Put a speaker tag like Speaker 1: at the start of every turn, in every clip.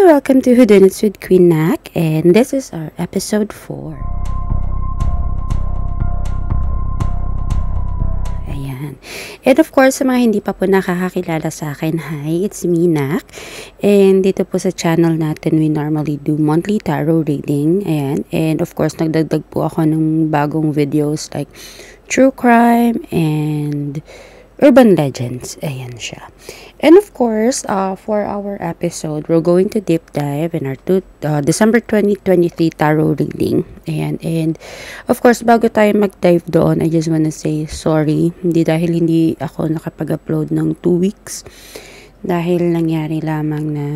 Speaker 1: welcome to Whodunits with Queen Nak, and this is our episode 4. Ayan. And of course, sa mga hindi pa po nakakakilala sa akin, hi, it's me, Nak. And dito po sa channel natin, we normally do monthly tarot reading. Ayan. And of course, nagdagdag po ako ng bagong videos like true crime and urban legends. Ayan siya. And of course, for our episode, we're going to deep dive in our December 2023 tarot reading. Ayan. And of course, bago tayo mag-dive doon, I just wanna say sorry. Dahil hindi ako nakapag-upload ng 2 weeks. Dahil nangyari lamang na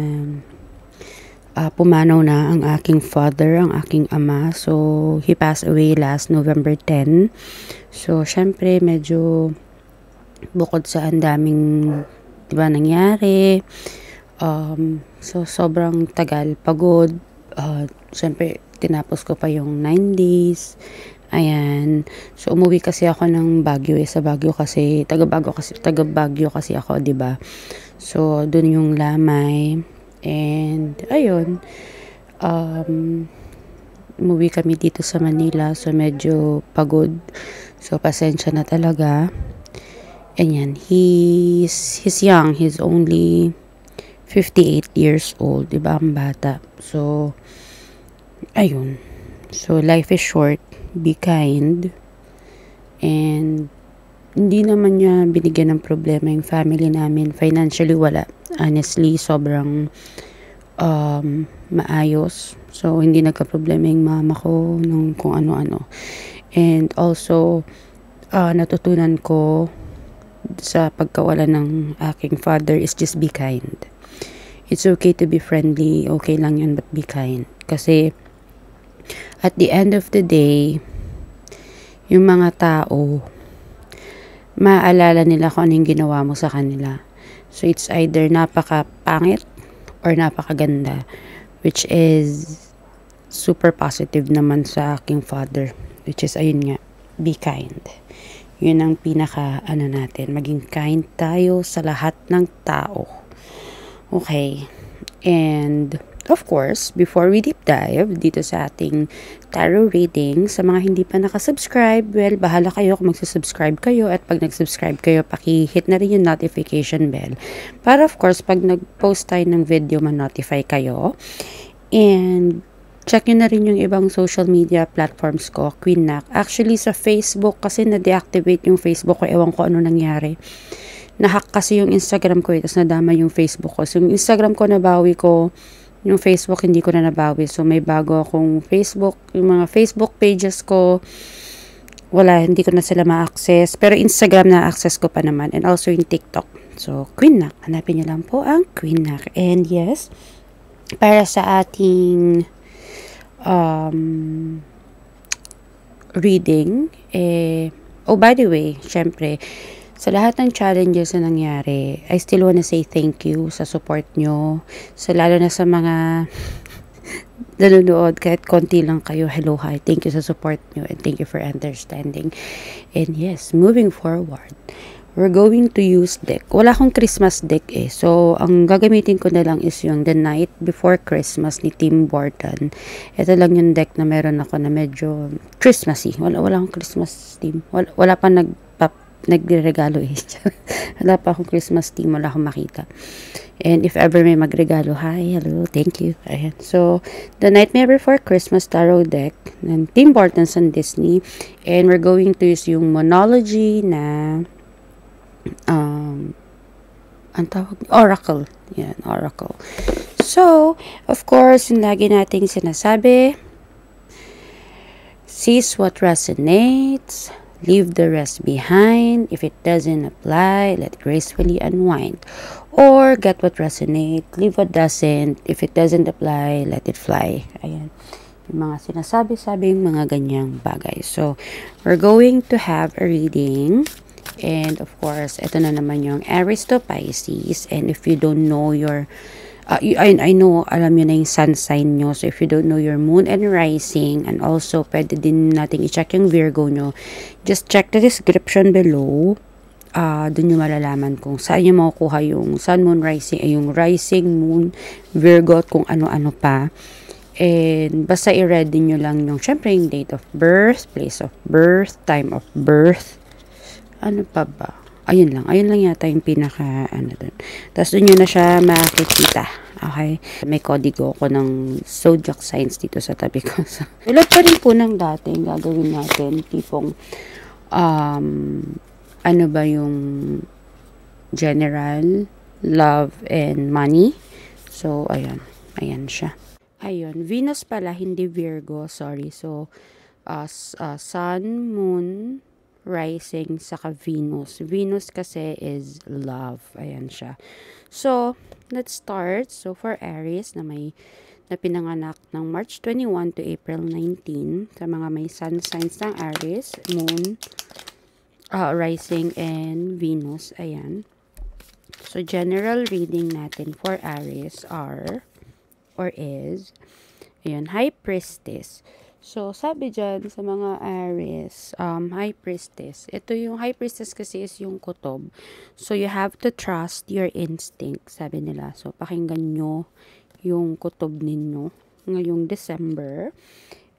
Speaker 1: pumanaw na ang aking father, ang aking ama. So, he passed away last November 10. So, syempre, medyo bukod sa ang daming nangyari, so sobrang tagal, pagod, syempre tinapos ko pa yung 9 days, ayan, so umuwi kasi ako ng Baguio, sa Baguio kasi, taga Baguio kasi ako, diba, so dun yung lamay, and ayun, umuwi kami dito sa Manila, so medyo pagod, so pasensya na talaga. And yan, he's young. He's only 58 years old. Diba ang bata? So, ayun. So, life is short. Be kind. And, hindi naman niya binigyan ng problema yung family namin. Financially, wala. Honestly, sobrang maayos. So, hindi nagka-problema yung mama ko ng kung ano-ano. And also, natutunan ko sa pagkawala ng aking father is just be kind. It's okay to be friendly, okay lang yun, but be kind. Kasi at the end of the day, yung mga tao, maaalala nila kung anong ginawa mo sa kanila. So it's either napaka-pangit or napakaganda, which is super positive naman sa aking father, which is ayun nga, be kind. Yun ang pinaka natin, maging kind tayo sa lahat ng tao. Okay. And of course, before we deep dive dito sa ating tarot reading, sa mga hindi pa nakasubscribe, well, bahala kayo kung magsasubscribe kayo, at pag nagsubscribe kayo, paki-hit na rin yung notification bell para of course pag nag-post tayo ng video, ma-notify kayo. And check nyo na rin yung ibang social media platforms ko, Queen Nak. Actually, sa Facebook, kasi na-deactivate yung Facebook ko. Ewan ko ano nangyari. Nahack kasi yung Instagram ko, tapos nadama yung Facebook ko. So, yung Instagram ko nabawi ko, yung Facebook hindi ko na nabawi. So, may bago akong Facebook. Yung mga Facebook pages ko, wala, hindi ko na sila ma-access. Pero Instagram na-access ko pa naman. And also yung TikTok. So, Queen Nak. Hanapin nyo lang po ang Queen Nak. And yes, para sa ating reading, oh, by the way, syempre, sa lahat ng challenges na nangyari, I still wanna say thank you sa support nyo, lalo na sa mga nanonood, kahit konti lang kayo, hello, hi, thank you sa support nyo, and thank you for understanding. And yes, moving forward, we're going to use deck. Wala akong Christmas deck so ang gagamitin ko na lang is yung The Night Before Christmas ni Tim Burton. Ito lang yung deck na meron ako na medyo Christmassy. Wala akong Christmas theme. Wala pa nagregalo wala pa akong Christmas theme, wala akong makita. And if ever may magregalo, hi, hello, thank you. Ayan. So, The Nightmare Before Christmas Tarot deck ng Tim Burton sa Disney. And we're going to use yung Monology na ang tawag, Oracle. Yan, Oracle. So, of course, yung lagi nating sinasabi, seize what resonates, leave the rest behind. If it doesn't apply, let gracefully unwind. Or get what resonates, leave what doesn't. If it doesn't apply, let it fly. Ayan. Yung mga sinasabi-sabi, yung mga ganyang bagay. So, we're going to have a reading. And of course, ito na naman yung Aries to Pisces. And if you don't know your, I know, alam nyo na yung sun sign nyo. So if you don't know your moon and rising, and also pwede din natin i-check yung Virgo nyo, just check the description below. dun nyo malalaman kung saan nyo makukuha yung sun, moon, rising, yung rising, moon, Virgo, at kung ano-ano pa. And basta i-ready nyo lang yung, syempre, yung date of birth, place of birth, time of birth. Ano pa ba? Ayun lang yata yung pinaka, dun. Tapos dun nyo na siya makikita. Okay? May kodigo ko ng zodiac signs dito sa tabi ko. So, tulad pa rin po ng dating gagawin natin, tipong, ano ba yung general, love, and money. So, ayan siya. Ayun, Venus pala, hindi Virgo, sorry. So, sun, moon, rising, saka Venus. Venus kasi is love. Ayan siya. So, let's start. So, for Aries na pinanganak ng March 21 to April 19, sa mga may sun signs ng Aries, moon, rising, and Venus. Ayan. So, general reading natin for Aries is, ayan, High Priestess. So, sabi dyan sa mga Aries, High Priestess. Ito yung High Priestess kasi is yung kutob. So, you have to trust your instinct, sabi nila. So, pakinggan nyo yung kutob ninyo ngayong December.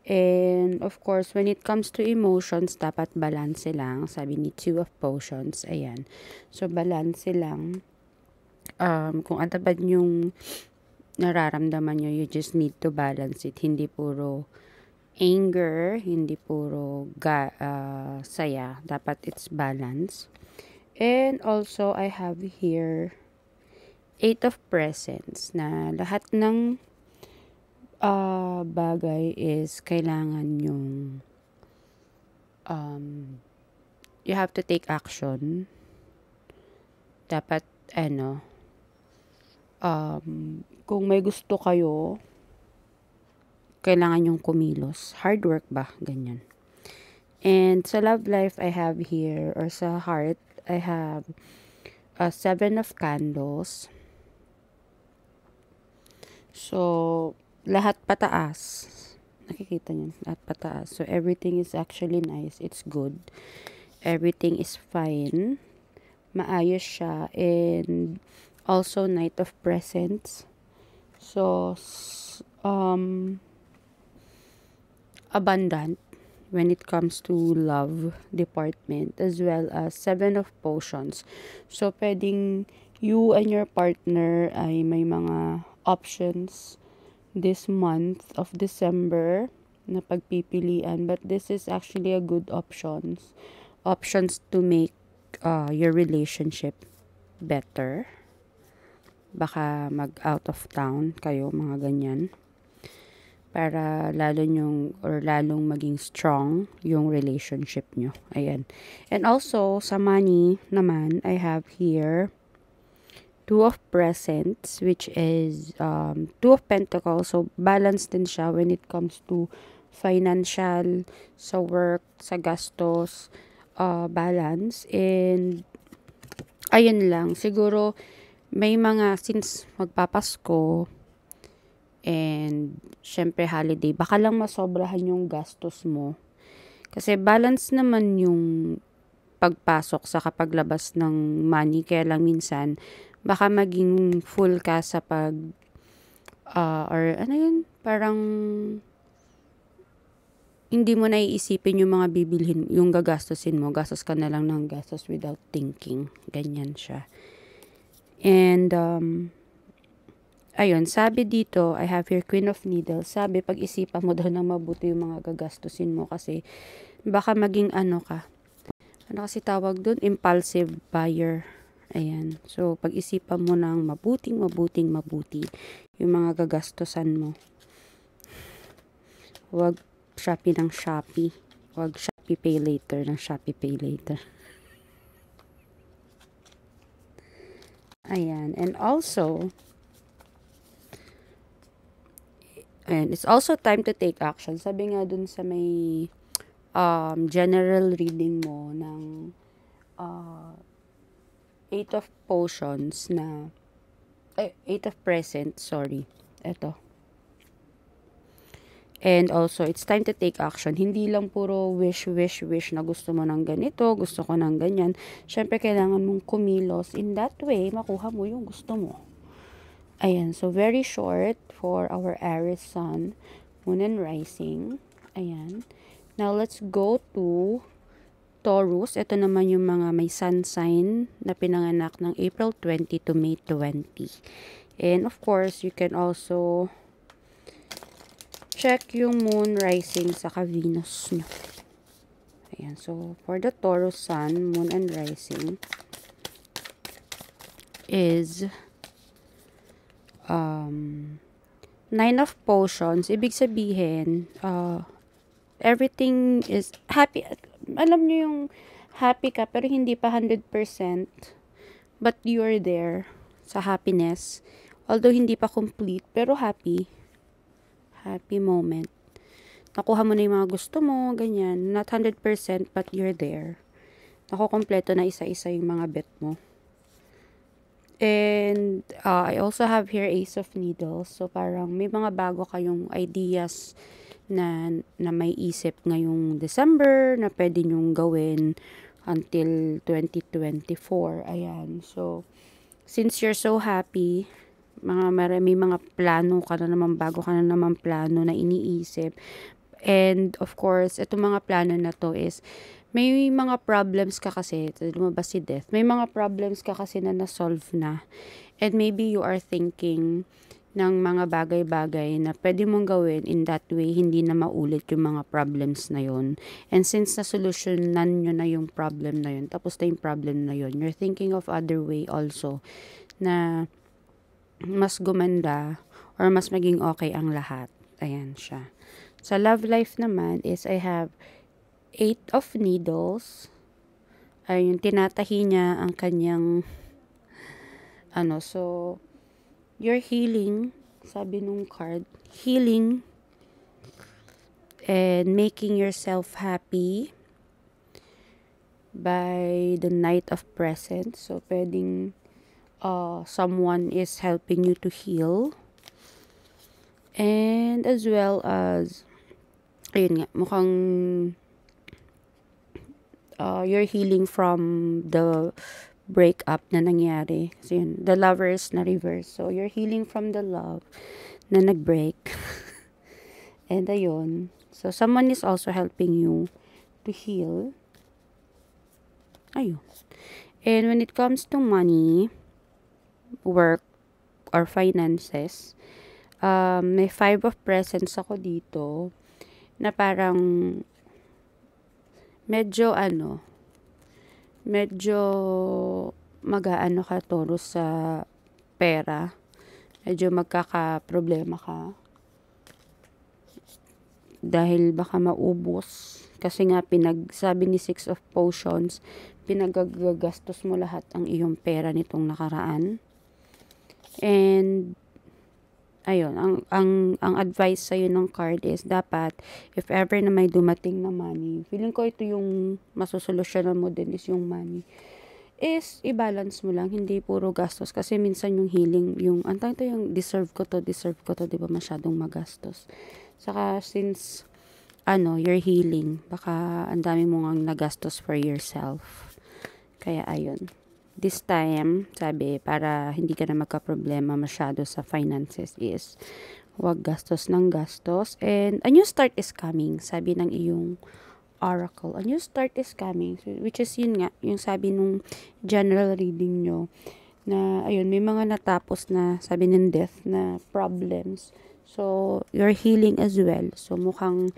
Speaker 1: And, of course, when it comes to emotions, dapat balance lang. Sabi ni Two of Potions, ayan. So, balance lang. Kung ano ba yung nararamdaman nyo, you just need to balance it. Hindi puro anger, hindi puro saya. Dapat it's balance. And also, I have here 8 of Presents na lahat ng bagay is kailangan yung you have to take action. Dapat kung may gusto kayo, kailangan yung kumilos. Hard work ba? Ganyan. And sa love life, I have here, or sa heart, I have 7 of Candles. So, lahat pataas. Nakikita niyo? Lahat pataas. So, everything is actually nice. It's good. Everything is fine. Maayos siya. And also, Knight of Presents. So, abundant when it comes to love department, as well as 7 of Potions. So, pwedeng you and your partner ay may mga options this month of December na pagpipilian, but this is actually a good options to make your relationship better. Baka mag out of town kayo, mga ganyan, para lalong maging strong yung relationship nyo. Ayan. And also, sa money naman, I have here 2 of Presents, which is 2 of Pentacles. So, balance din siya when it comes to financial, sa work, sa gastos, balance. And, ayun lang. Siguro, may mga, since magpapasko, and syempre holiday, baka lang masobrahan yung gastos mo. Kasi balance naman yung pagpasok sa kapaglabas ng money. Kaya lang minsan, baka maging full ka sa or parang hindi mo na iisipin yung mga bibilhin, yung gagastusin mo. Gastos ka na lang ng gastos without thinking. Ganyan siya. And, ayun, sabi dito, I have here Queen of Needles. Sabi, pag-isipan mo daw ng mabuti yung mga gagastusin mo kasi baka maging ka. Ano kasi tawag doon? Impulsive buyer. Ayan. So, pag-isipan mo ng mabuti yung mga gagastusan mo. Huwag Shopee ng Shopee. Huwag Shopee Pay Later ng Shopee Pay Later. Ayan. And also, and it's also time to take action. Sabi nga dun sa may general reading mo ng 8 of Potions na 8 of Presents, sorry. Ito. And also, it's time to take action. Hindi lang puro wish, wish, wish na gusto mo ng ganito, gusto ko ng ganyan. Syempre, kailangan mong kumilos. In that way, makuha mo yung gusto mo. Ayan, so very short for our Aries Sun, Moon and Rising. Ayan. Now, let's go to Taurus. Ito naman yung mga may sun sign na pinanganak ng April 20 to May 20. And of course, you can also check yung moon rising saka Venus nyo. Ayan. So, for the Taurus sun, moon and rising is Nine of Potions. Ibig sabihin, everything is happy. Alam nyo yung happy ka pero hindi pa 100%. But you're there sa happiness. Although hindi pa complete pero happy. Happy moment. Nakuha mo na yung mga gusto mo, ganyan. Not 100% but you're there. Nakukompleto na isa-isa yung mga bet mo. And I also have here Ace of Needles. So parang may mga bago kayong ideas na may isip ngayong December na pwede nyong gawin until 2024. Ayan. So, since you're so happy, may mga plano ka na naman, bago ka na naman plano na iniisip. And of course, itong mga plano na to is, may mga problems ka kasi, lumabas si Death, may mga problems ka kasi na na-solve na. And maybe you are thinking ng mga bagay-bagay na pwede mong gawin in that way, hindi na maulit yung mga problems na yon. And since na-solusyonan nyo na yung problem na yun, tapos na yung problem na yun, you're thinking of other way also na mas gumanda or mas maging okay ang lahat. Ayan siya. Sa love life naman is I have 8 of Needles. Ayun, tinatahi niya ang kanyang so you're healing, sabi nung card, healing and making yourself happy by the Knight of Presents. So pwedeng someone is helping you to heal. And as well as, ayun nga, mukhang you're healing from the breakup na nangyari. Kasi yun, the Lovers na reverse. So, you're healing from the love na nag-break. And ayun. So, someone is also helping you to heal. Ayun. And when it comes to money, work, or finances, may 5 of Presents ako dito na parang medyo mag-aano ka, Taurus, sa pera. Medyo magkaka-problema ka. Dahil baka maubos. Kasi nga, sabi ni 6 of Potions, pinagagastos mo lahat ang iyong pera nitong nakaraan. And ayun, ang advice sa'yo ng card is dapat, if ever na may dumating na money, feeling ko ito yung masusolusyonan mo din is yung money, is i-balance mo lang, hindi puro gastos. Kasi minsan yung healing, yung deserve ko to, di ba masyadong magastos. Saka since, you're healing, baka ang dami mo ngang nagastos for yourself. Kaya ayun. This time, sabi, para hindi ka na magka-problema masyado sa finances is, huwag gastos ng gastos. And a new start is coming, sabi ng iyong oracle. A new start is coming, which is yun nga, yung sabi nung general reading nyo, na ayun, may mga natapos na, sabi ng Death, na problems. So, you're healing as well. So, mukhang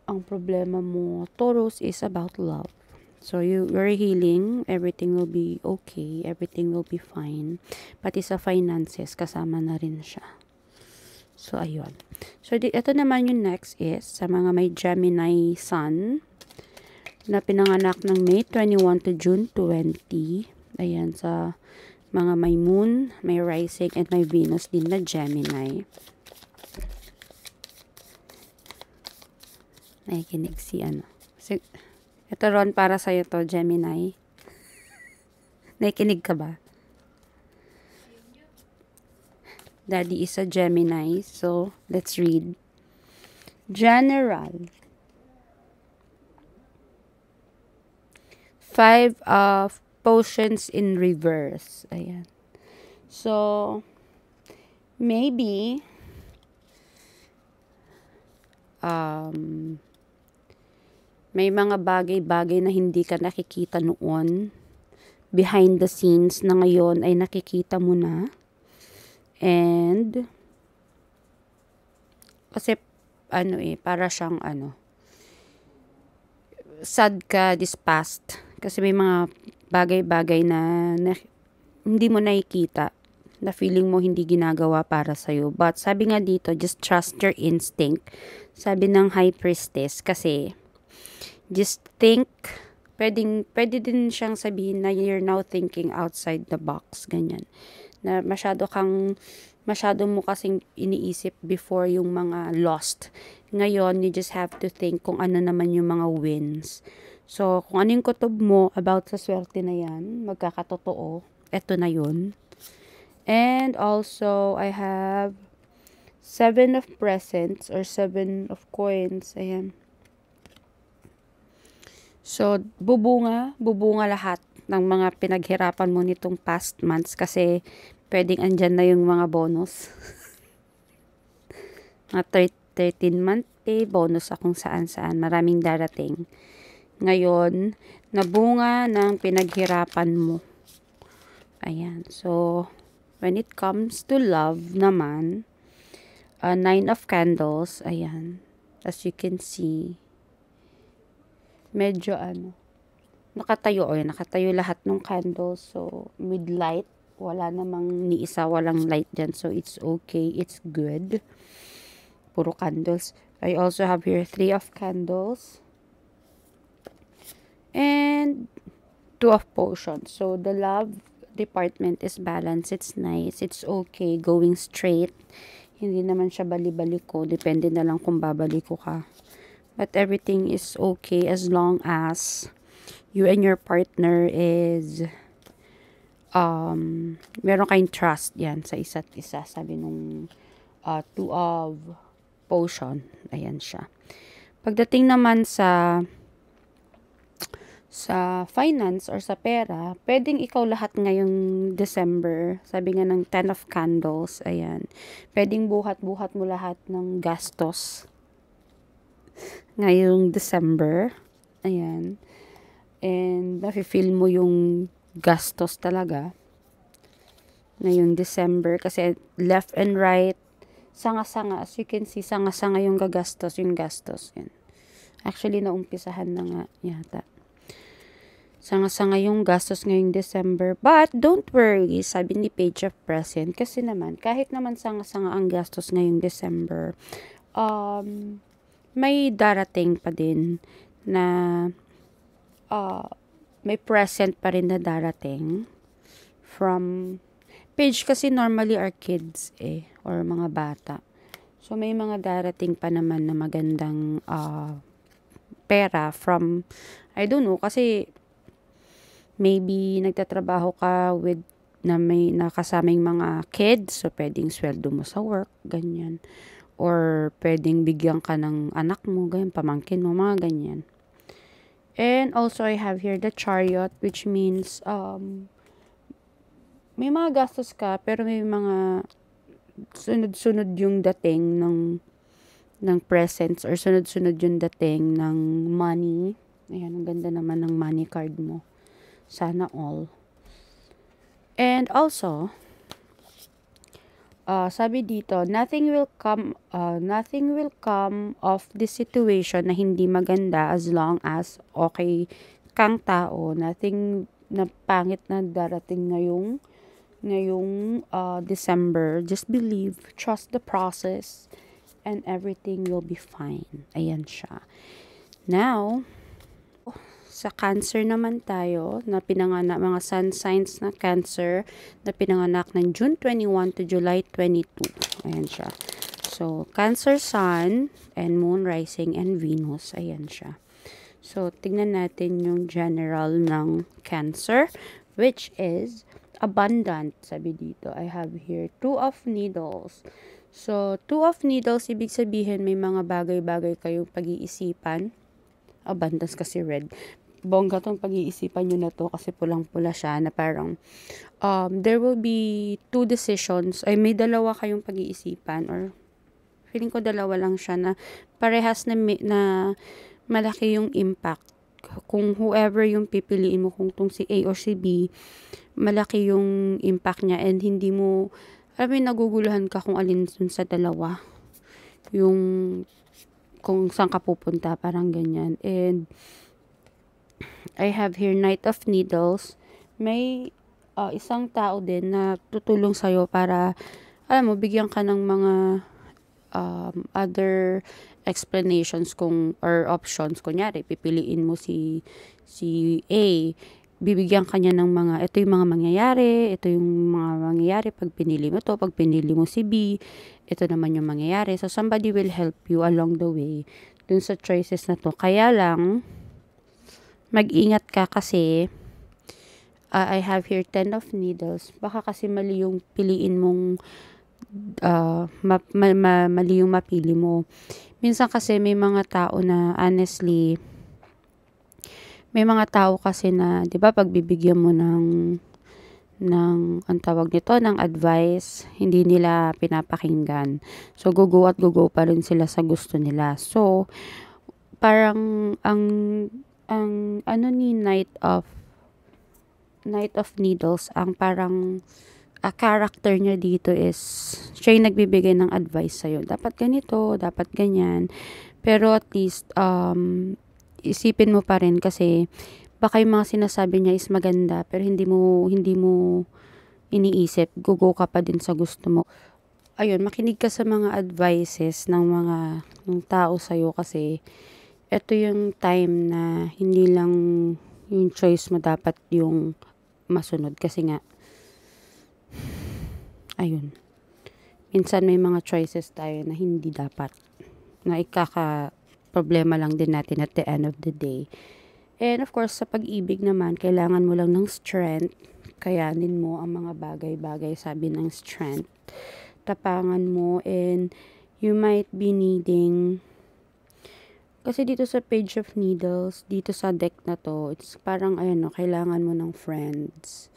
Speaker 1: ang problema mo, Taurus, is about love. So, you're healing, everything will be okay, everything will be fine. Pati sa finances, kasama na rin siya. So, ayun. So, ito naman yung next is, sa mga may Gemini Sun, na pinanganak ng May 21 to June 20. Ayan, sa mga may Moon, may Rising, and may Venus din na Gemini. Nakikinig si ito Ron, para sa'yo to, Gemini. Nakikinig ka ba? Daddy is a Gemini, so let's read. General. 5 of potions in reverse. Ayan. So, maybe, may mga bagay-bagay na hindi ka nakikita noon behind the scenes na ngayon ay nakikita mo na. And, kasi, para siyang, sad ka this past. Kasi may mga bagay-bagay na hindi mo nakikita, na feeling mo hindi ginagawa para sa'yo. But, sabi nga dito, just trust your instinct. Sabi ng High Priestess, kasi, just think, pwede din siyang sabihin na you're now thinking outside the box, ganyan. Na masyado mo kasing iniisip before yung mga lost. Ngayon, you just have to think kung ano naman yung mga wins. So, kung ano yung kutob mo about sa swerte na yan, magkakatotoo, eto na yun. And also, I have 7 of presents or 7 of coins. Ayan. So, bubunga lahat ng mga pinaghirapan mo nitong past months kasi pwedeng andyan na yung mga bonus. Mga 13-month pay, bonus akong saan-saan. Maraming darating. Ngayon, nabunga ng pinaghirapan mo. Ayan. So, when it comes to love naman, 9 of candles. Ayan. As you can see, medyo nakatayo lahat ng candles. So, with light, wala namang ni isa, walang light dyan. So, it's okay. It's good. Puro candles. I also have here 3 of candles. And 2 of potions. So, the love department is balanced. It's nice. It's okay. Going straight. Hindi naman siya bali-baliko. Depende na lang kung babaliko ka. But everything is okay as long as you and your partner is meron kayong trust yan sa isa't isa. Sabi nung 2 of potion. Ayan siya. Pagdating naman sa finance or sa pera, pwedeng ikaw lahat ngayong December. Sabi nga ng 10 of candles. Ayan. Pwedeng buhat-buhat mo lahat ng gastos ngayong December. Ayan. And nafe-feel mo yung gastos talaga ngayong December kasi left and right, sanga-sanga. As you can see, sanga-sanga yung gagastos, yung gastos. Yan. Actually, naumpisahan na nga yata. Sanga-sanga yung gastos ngayong December. But, don't worry, sabi ni Page of Present. Kasi naman, kahit naman sanga-sanga ang gastos ngayong December, may darating pa din na may present pa rin na darating from Page kasi normally are kids or mga bata. So may mga darating pa naman na magandang pera from, I don't know, kasi maybe nagtatrabaho ka with na may nakasaming mga kids, so pwedeng sweldo mo sa work, ganyan. Or pwedeng bigyan ka ng anak mo, ganyan, pamangkin mo, mga ganyan. And also I have here the Chariot, which means may mga gastos ka, pero may mga sunod-sunod yung dating ng presents or sunod-sunod yung dating ng money. Ayan, ang ganda naman ng money card mo. Sana all. And also, sabi dito, nothing will come of this situation na hindi maganda as long as okay kang tao. Nothing na pangit na darating ngayong December. Just believe, trust the process, and everything will be fine. Ayan siya. Now, sa Cancer naman tayo, na pinanganak, mga sun signs na Cancer, na pinanganak ng June 21 to July 22. Ayan siya. So, Cancer Sun, and Moon, Rising, and Venus. Ayan siya. So, tingnan natin yung general ng Cancer, which is abundant. Sabi dito, I have here 2 of Needles. So, two of needles, ibig sabihin may mga bagay-bagay kayong pag-iisipan. Abundance kasi red. Bongga tong pag-iisipan nyo na to kasi pulang-pula siya na parang there will be two decisions. Ay, may dalawa kayong pag-iisipan or feeling ko dalawa lang siya na parehas na malaki yung impact. Kung whoever yung pipiliin mo, kung tong si A or si B, malaki yung impact niya and hindi mo, alam mo, naguguluhan ka kung alin dun sa dalawa. Yung kung saan ka pupunta, parang ganyan. And I have here Knight of Needles. May isang tao din na tutulong sa'yo para, alam mo, bigyan ka ng mga other explanations or options. Kunyari, pipiliin mo si A, bibigyan ka niya ng mga, ito yung mga mangyayari pag pinili mo to, pag pinili mo si B, ito naman yung mangyayari. So, somebody will help you along the way dun sa choices na to. Kaya lang, mag-ingat ka kasi, I have here 10 of Needles. Baka kasi mali yung piliin mong mali yung mapili mo. Minsan kasi may mga tao na honestly, may mga tao kasi na, 'di ba, pagbibigyan mo ng ang tawag nito, ng advice, hindi nila pinapakinggan. So go pa rin sila sa gusto nila. So parang ang ano ni Knight of Needles, ang parang character niya dito is, siya yung nagbibigay ng advice sa'yo. Dapat ganito, dapat ganyan. Pero at least, isipin mo pa rin kasi, baka yung mga sinasabi niya is maganda, pero hindi mo iniisip. Go ka pa din sa gusto mo. Ayun, makinig ka sa mga advices ng tao sa'yo kasi, ito yung time na hindi lang yung choice mo dapat yung masunod. Kasi nga, ayun, minsan may mga choices tayo na hindi dapat, na problema lang din natin at the end of the day. And of course, sa pag-ibig naman, kailangan mo lang ng strength. Kayanin mo ang mga bagay-bagay, sabi ng strength. Tapangan mo, and you might be needing, kasi dito sa Page of Needles, dito sa deck na to, it's parang, kailangan mo ng friends.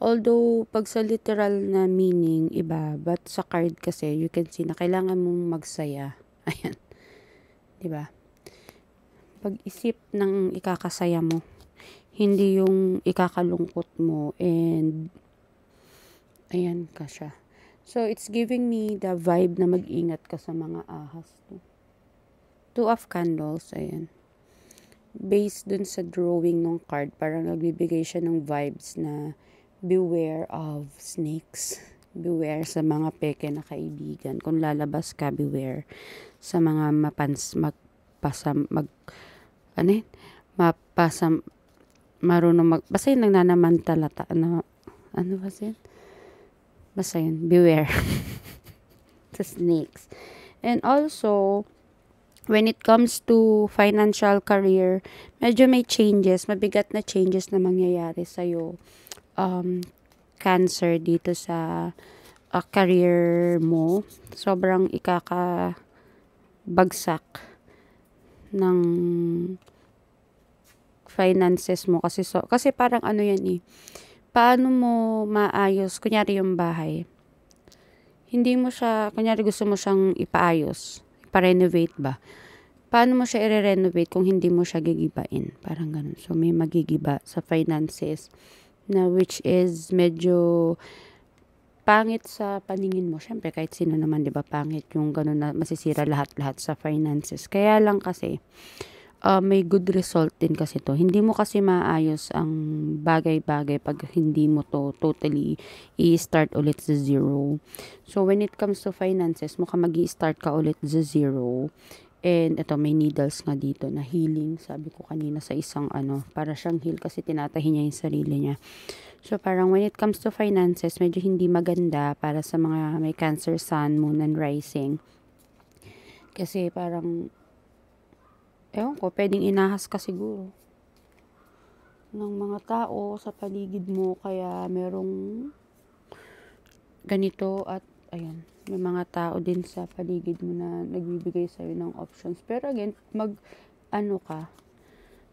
Speaker 1: Although, pag sa literal na meaning, iba. But sa card kasi, you can see na kailangan mong magsaya. Ayan. Diba? Pag-isip ng ikakasaya mo. Hindi yung ikakalungkot mo. And, ayan ka siya. So, it's giving me the vibe na mag-ingat ka sa mga ahas. Two of Candles. Ayan. Based dun sa drawing ng card, parang nagbibigay siya ng vibes na beware of snakes. Beware sa mga peke na kaibigan. Kung lalabas ka, beware sa mga basta yung nagnanamantalata, ano ba yun? Basta yun, beware sa snakes. And also, when it comes to financial career, medyo may changes, mabigat na changes na mangyayari sa'yo. Cancer dito sa career mo. Sobrang ikakabagsak ng finances mo. Kasi parang ano yan eh. Paano mo maayos, kunyari yung bahay. Hindi mo siya, kunyari gusto mo siyang ipaayos, ipa-renovate ba? Paano mo siya i-renovate kung hindi mo siya gigibain? Parang ganun. So, may magigiba sa finances na which is medyo pangit sa paningin mo. Syempre, kahit sino naman, di ba, pangit yung ganun na masisira lahat-lahat sa finances. Kaya lang kasi, may good result din kasi to. Hindi mo kasi maayos ang bagay-bagay pag hindi mo to totally i-start ulit sa zero. So, when it comes to finances, mukhang mag-i-start ka ulit sa zero. And ito, may needles nga dito na healing. Sabi ko kanina sa isang para siyang heal kasi tinatahi niya yung sarili niya. So, parang when it comes to finances, medyo hindi maganda para sa mga may Cancer, Sun, Moon, and Rising. Kasi parang, ewan ko, pwedeng inahas ka siguro ng mga tao sa paligid mo. Kaya merong ganito at, ayan, May mga tao din sa paligid mo na nagbibigay sa'yo ng options. Pero again,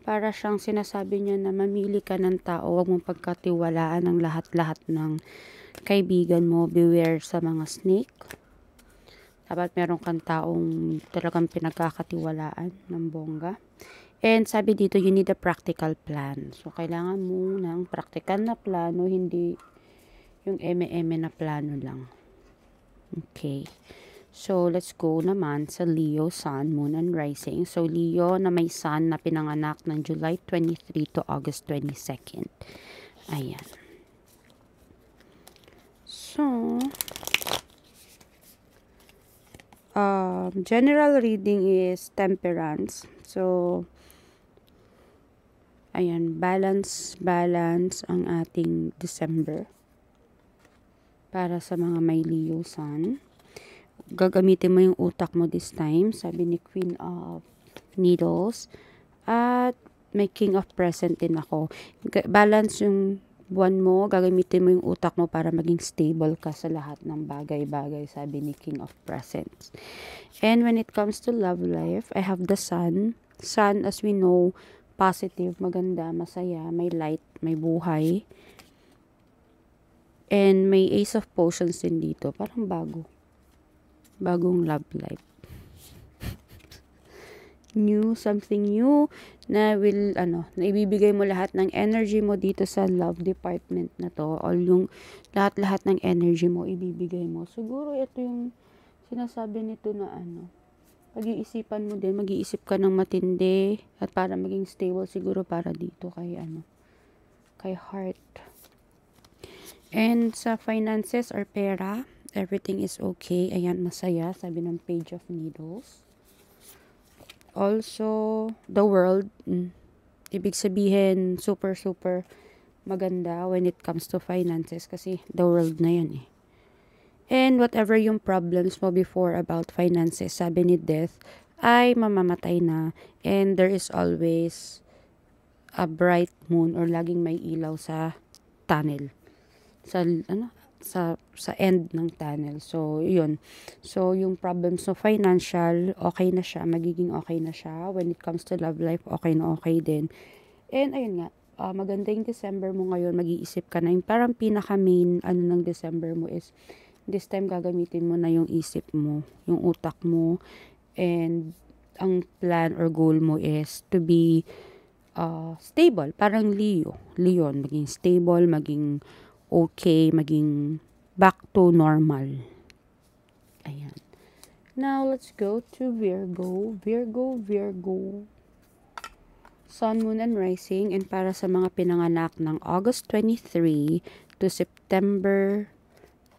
Speaker 1: para siyang sinasabi niya na mamili ka ng tao, huwag mong pagkatiwalaan ng lahat-lahat ng kaibigan mo. Beware sa mga snake. Dapat meron kang taong talagang pinagkakatiwalaan ng bongga. And sabi dito, you need a practical plan. So, kailangan mo ng practical na plano, hindi yung eme-eme na plano lang. Okay. So, let's go naman sa Leo, Sun, Moon, and Rising. So, Leo na may Sun na pinanganak ng July 23 to August 22nd. Ayan. So, general reading is Temperance. So, ayan, balance ang ating December. Para sa mga may Leo Sun. Gagamitin mo yung utak mo this time. Sabi ni Queen of Needles. At may King of Present din ako. Balance yung buwan mo. Gagamitin mo yung utak mo para maging stable ka sa lahat ng bagay-bagay. Sabi ni King of Presents. And when it comes to love life, I have the Sun. Sun, as we know, positive, maganda, masaya, may light, may buhay. And may Ace of Potions din dito. Parang bagong love life. Something new na na ibibigay mo lahat ng energy mo dito sa love department na to. All yung lahat-lahat ng energy mo ibibigay mo. Siguro ito yung sinasabi nito na pag-iisipan mo din, mag-iisip ka ng matindi at para maging stable siguro para dito kay heart. And sa finances or pera, everything is okay. Ayan, masaya, sabi ng Page of Needles. Also, the world, ibig sabihin, super maganda when it comes to finances kasi the world na yan eh. And whatever yung problems mo before about finances, sabi ni Death, ay mamamatay na. And there is always a bright moon or laging may ilaw sa tunnel. Sa end ng tunnel. So, yun. So, yung problems no financial, okay na siya. Magiging okay na siya. When it comes to love life, okay na okay din. And, ayun nga. Maganda yung December mo ngayon. Mag-iisip ka na. Yung parang pinaka-main ng December mo is this time gagamitin mo na yung isip mo, yung utak mo, and ang plan or goal mo is to be stable. Parang Leon, maging stable, maging okay, maging back to normal. Ayan. Now, let's go to Virgo. Virgo. Sun, Moon, and Rising. And para sa mga pinanganak ng August 23 to September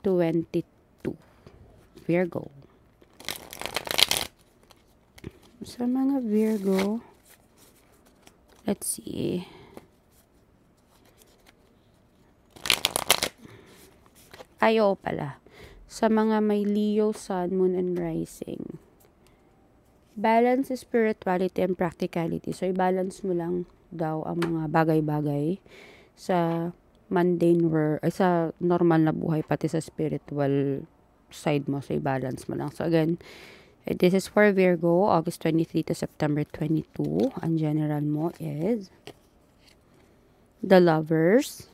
Speaker 1: 22. Virgo. Sa mga Virgo, let's see. Pala. Sa mga may Leo, Sun, Moon, and Rising. Balance spirituality and practicality. So, i-balance mo lang daw ang mga bagay-bagay sa mundane world, sa normal na buhay, pati sa spiritual side mo. So, i-balance mo lang. So, again, this is for Virgo, August 23 to September 22. Ang general mo is the Lovers.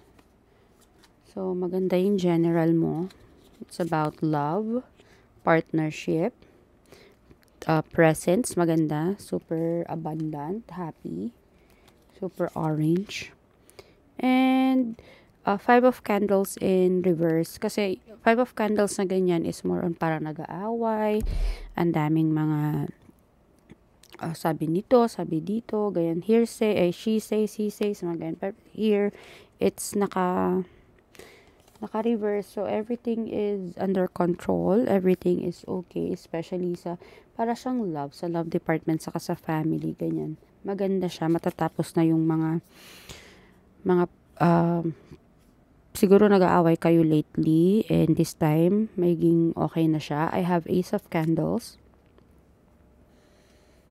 Speaker 1: So, maganda yung general mo. It's about love, partnership, presence, maganda. Super abundant, happy, super orange. And, 5 of Candles in reverse. Kasi, 5 of Candles na ganyan is more on parang nag-aaway. Ang daming mga sabi nito, sabi dito, ganyan. Here say, she says, he says, mga ganyan. But here, it's naka-reverse. So, everything is under control. Everything is okay. Especially para siyang love. Sa love department, saka sa family. Ganyan. Maganda siya. Matatapos na yung mga siguro nag-aaway kayo lately. And this time, maging okay na siya. I have Ace of Candles.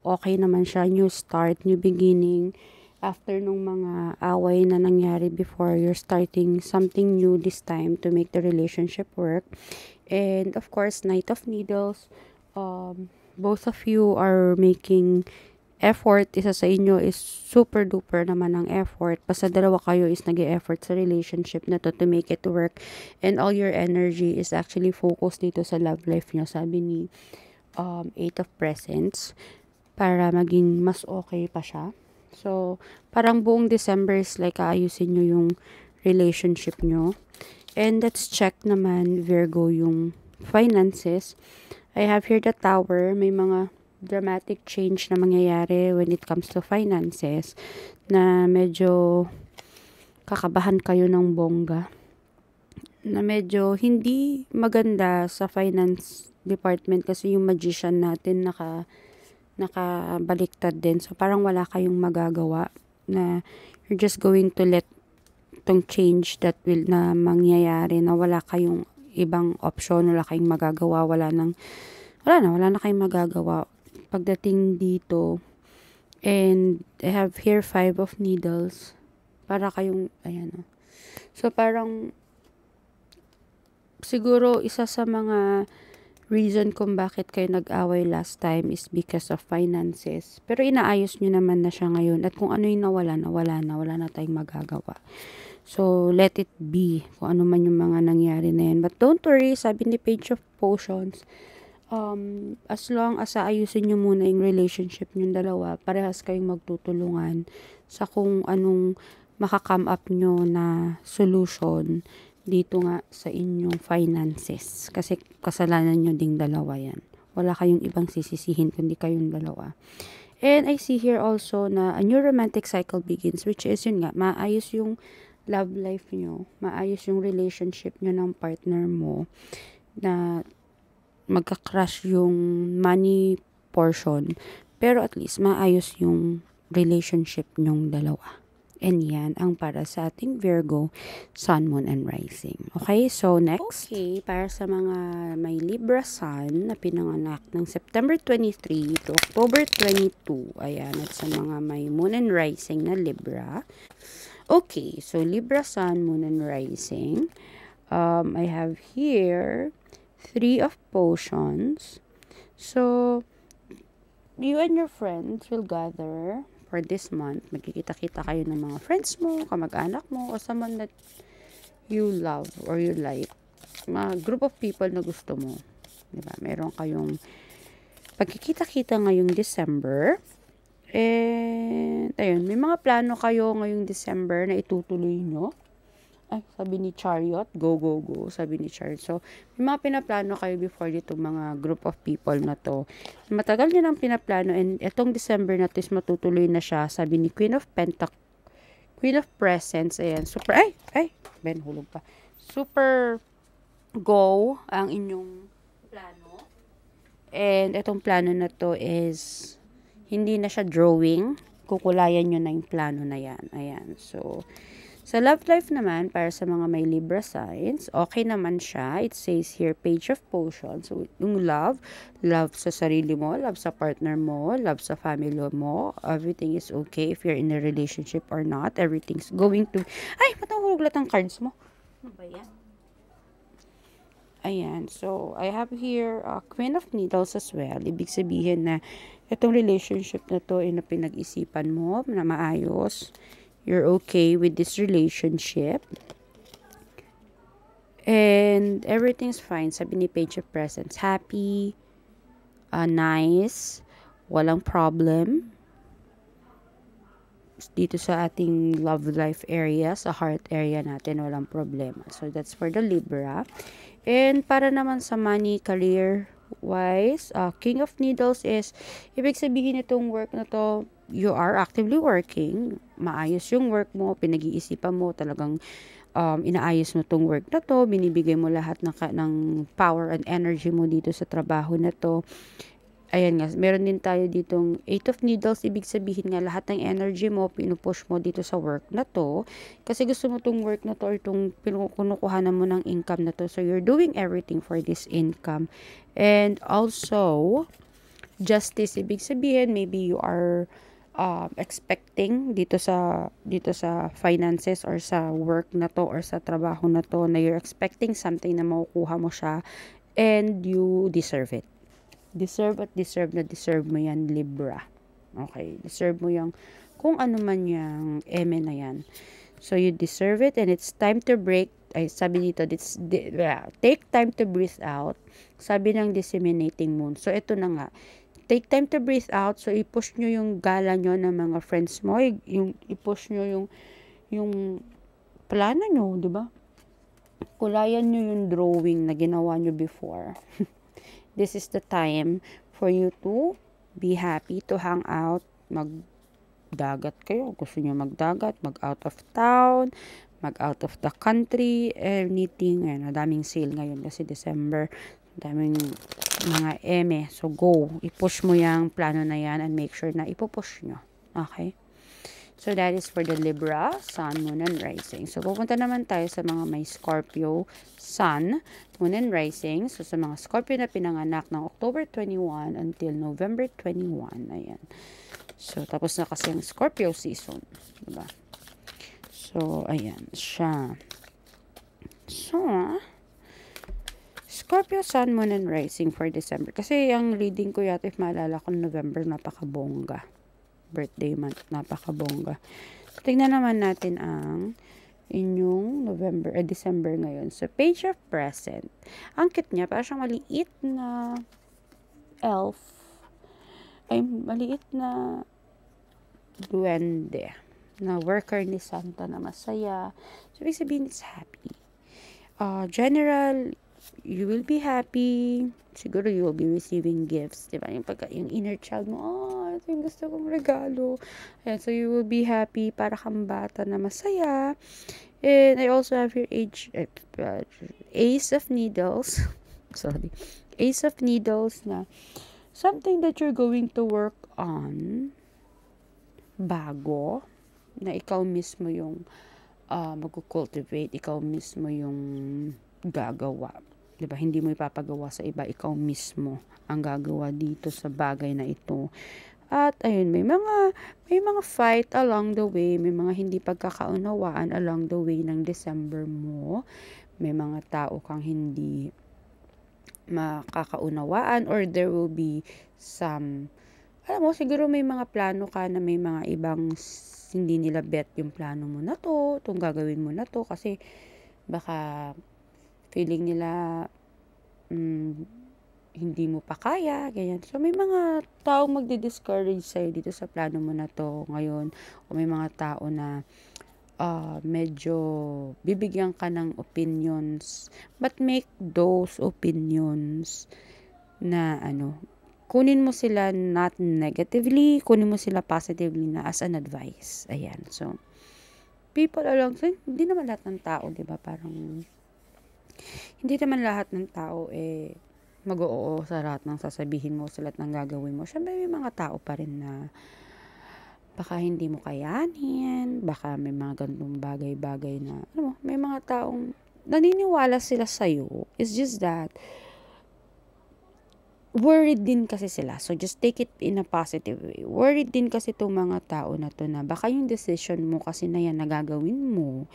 Speaker 1: Okay naman siya. New start, new beginning. after nung mga away na nangyari before, you're starting something new this time to make the relationship work. And of course, Knight of Needles, both of you are making effort. Isa sa inyo is super duper naman ang effort. Basta dalawa kayo is nag-e-effort sa relationship na to make it work. And all your energy is actually focused dito sa love life nyo. Sabi ni Eight of Presents, para maging mas okay pa siya. So, parang buong December is like aayusin nyo yung relationship nyo. And let's check naman, Virgo, yung finances. I have here the Tower. May mga dramatic change na mangyayari when it comes to finances na medyo kakabahan kayo ng bongga. Na medyo hindi maganda sa finance department kasi yung magician natin nakabaliktad din. So, parang wala kayong magagawa na you're just going to let tong change that will na mangyayari na wala kayong ibang option, wala kayong magagawa, wala na kayong magagawa pagdating dito. And I have here 5 of Needles. Para kayong, ayan. So, parang siguro isa sa mga reason kung bakit kayo nag-away last time is because of finances. Pero inaayos nyo naman na siya ngayon. At kung ano yung wala na tayong magagawa. So, let it be. Kung ano man yung mga nangyari na yan. But don't worry, sabi ni Page of Potions, as long as aayusin nyo muna yung relationship nyo dalawa, parehas kayong magtutulungan sa kung anong makakome up nyo na solution dito nga sa inyong finances. Kasi kasalanan nyo ding dalawa yan. Wala kayong ibang sisisihin kundi kayong dalawa. And I see here also na a new romantic cycle begins, which is yun nga, maayos yung love life nyo, maayos yung relationship nyo ng partner mo, na magka-crush yung money portion, pero at least maayos yung relationship nyong dalawa. And yan ang para sa ating Virgo, Sun, Moon, and Rising. Okay, so next. Okay, para sa mga may Libra Sun na pinanganak ng September 23 to October 22. Ayan, at sa mga may Moon and Rising na Libra. Okay, so Libra Sun, Moon, and Rising. I have here 3 of Potions. So, you and your friends will gather for this month. Magkikita-kita kayo ng mga friends mo, kamag-anak mo, o someone that you love or you like. Mga group of people na gusto mo. Diba? Meron kayong pagkikita-kita ngayong December. And, ayun, may mga plano kayo ngayong December na itutuloy nyo. Ay, sabi ni Chariot, go, go, go, sabi ni Chariot. So, may mga pinaplano kayo before dito mga group of people na to. Matagal nyo nang pinaplano and etong December na to is matutuloy na siya. Sabi ni Queen of Presents, ayan, super, Ben, hulog pa. Super go ang inyong plano. And etong plano na to is, hindi na siya drawing. Kukulayan nyo na yung plano na yan. Ayan, so, sa love life naman, para sa mga may Libra signs, okay naman siya. It says here, Page of Potions. So, yung love sa sarili mo, love sa partner mo, love sa family mo, everything is okay if you're in a relationship or not. Everything's going to... Ay, matahulog lahat ang cards mo. Ano ba yan? Ayan, so, I have here Queen of Needles as well. Ibig sabihin na itong relationship na to ay na pinag-isipan mo, na maayos. You're okay with this relationship. And everything's fine. Sabi ni Page of Presents, happy, nice, walang problem. Dito sa ating love life area, sa heart area natin, walang problema. So, that's for the Libra. And para naman sa money, career wise, King of Needles is, ibig sabihin itong work na to, you are actively working, maayos yung work mo, pinag-iisipan mo, talagang inaayos mo tong work na to, binibigay mo lahat ng power and energy mo dito sa trabaho na to. Ayan nga, meron din tayo ditong 8 of Needles, ibig sabihin nga lahat ng energy mo, pinupush mo dito sa work na to, kasi gusto mo tong work na to or tong pinukuhanan mo ng income na to, so you're doing everything for this income. And also, justice, ibig sabihin, maybe you are expecting dito sa finances or sa work na to or sa trabaho na to, na you're expecting something na makukuha mo siya and you deserve it. Deserve at deserve na deserve mo yan, Libra. Okay, deserve mo yung kung ano man yung eme na yan. So you deserve it, and it's time to break. Ay, sabi dito, take time to breathe out. Sabi ng disseminating moon. So ito na nga, take time to breathe out. So i-push nyo yung gala nyo ng mga friends mo, yung i-push nyo yung plano nyo, di ba? Kulayan nyo yung drawing na ginawa nyo before. This is the time for you to be happy, to hang out, magdagat kayo. Gusto nyo magdagat, mag-out of town, mag-out of the country, anything. Ayan, daming sale ngayon kasi December. Daming mga eme. So, go. I-push mo yung plano na yan and make sure na ipupush nyo. Okay? So, that is for the Libra, Sun, Moon, and Rising. So, pupunta naman tayo sa mga may Scorpio, Sun, Moon, and Rising. So, sa mga Scorpio na pinanganak ng October 21 until November 21. Ayan. So, tapos na kasi ang Scorpio season. Diba? So, ayan siya. So, Scorpio, Sun, Moon, and Rising for December. Kasi ang reading ko yata, if maalala ko, November, napakabongga. Birthday month, napakabongga. So, tingnan naman natin ang inyong December ngayon. So, Page of Present. Ang cute niya, parang siyang maliit na elf. Ay, maliit na duwende. Na worker ni Santa na masaya. So, ibig sabihin, it's happy. General, you will be happy. Siguro you will be receiving gifts, diba? Yung inner child mo, ito yung gusto kong regalo. Ayan, so you will be happy, para kang bata na masaya. And I also have your Ace of Needles. Sorry. Ace of Needles na something that you're going to work on bago, na ikaw mismo yung mag-cultivate, ikaw mismo yung gagawa. Diba? Hindi mo ipapagawa sa iba, ikaw mismo ang gagawa dito sa bagay na ito. At ayun, may mga fight along the way, may mga hindi pagkakaunawaan along the way ng December mo. May mga tao kang hindi makakaunawaan, or there will be some, alam mo, siguro may mga plano ka na may mga ibang hindi nila bet yung plano mo na to, itong gagawin mo na to, kasi baka feeling nila hindi mo pa kaya, ganyan. So, may mga taong magdi-discourage sa'yo dito sa plano mo na to ngayon. O may mga tao na medyo bibigyan ka ng opinions. But make those opinions na kunin mo sila not negatively, kunin mo sila positively na as an advice. Ayan. So, people along, so, hindi naman lahat ng tao, diba? Parang, hindi naman lahat ng tao mag-oo sa lahat ng sasabihin mo, sa lahat ng gagawin mo. Siyempre, may mga tao pa rin na baka hindi mo kayanin, baka may mga ganitong bagay-bagay na, may mga taong naniniwala sila sa'yo. It's just that, worried din kasi sila. So, just take it in a positive way. Worried din kasi itong mga tao na to na baka yung decision mo kasi na yan nagagawin mo,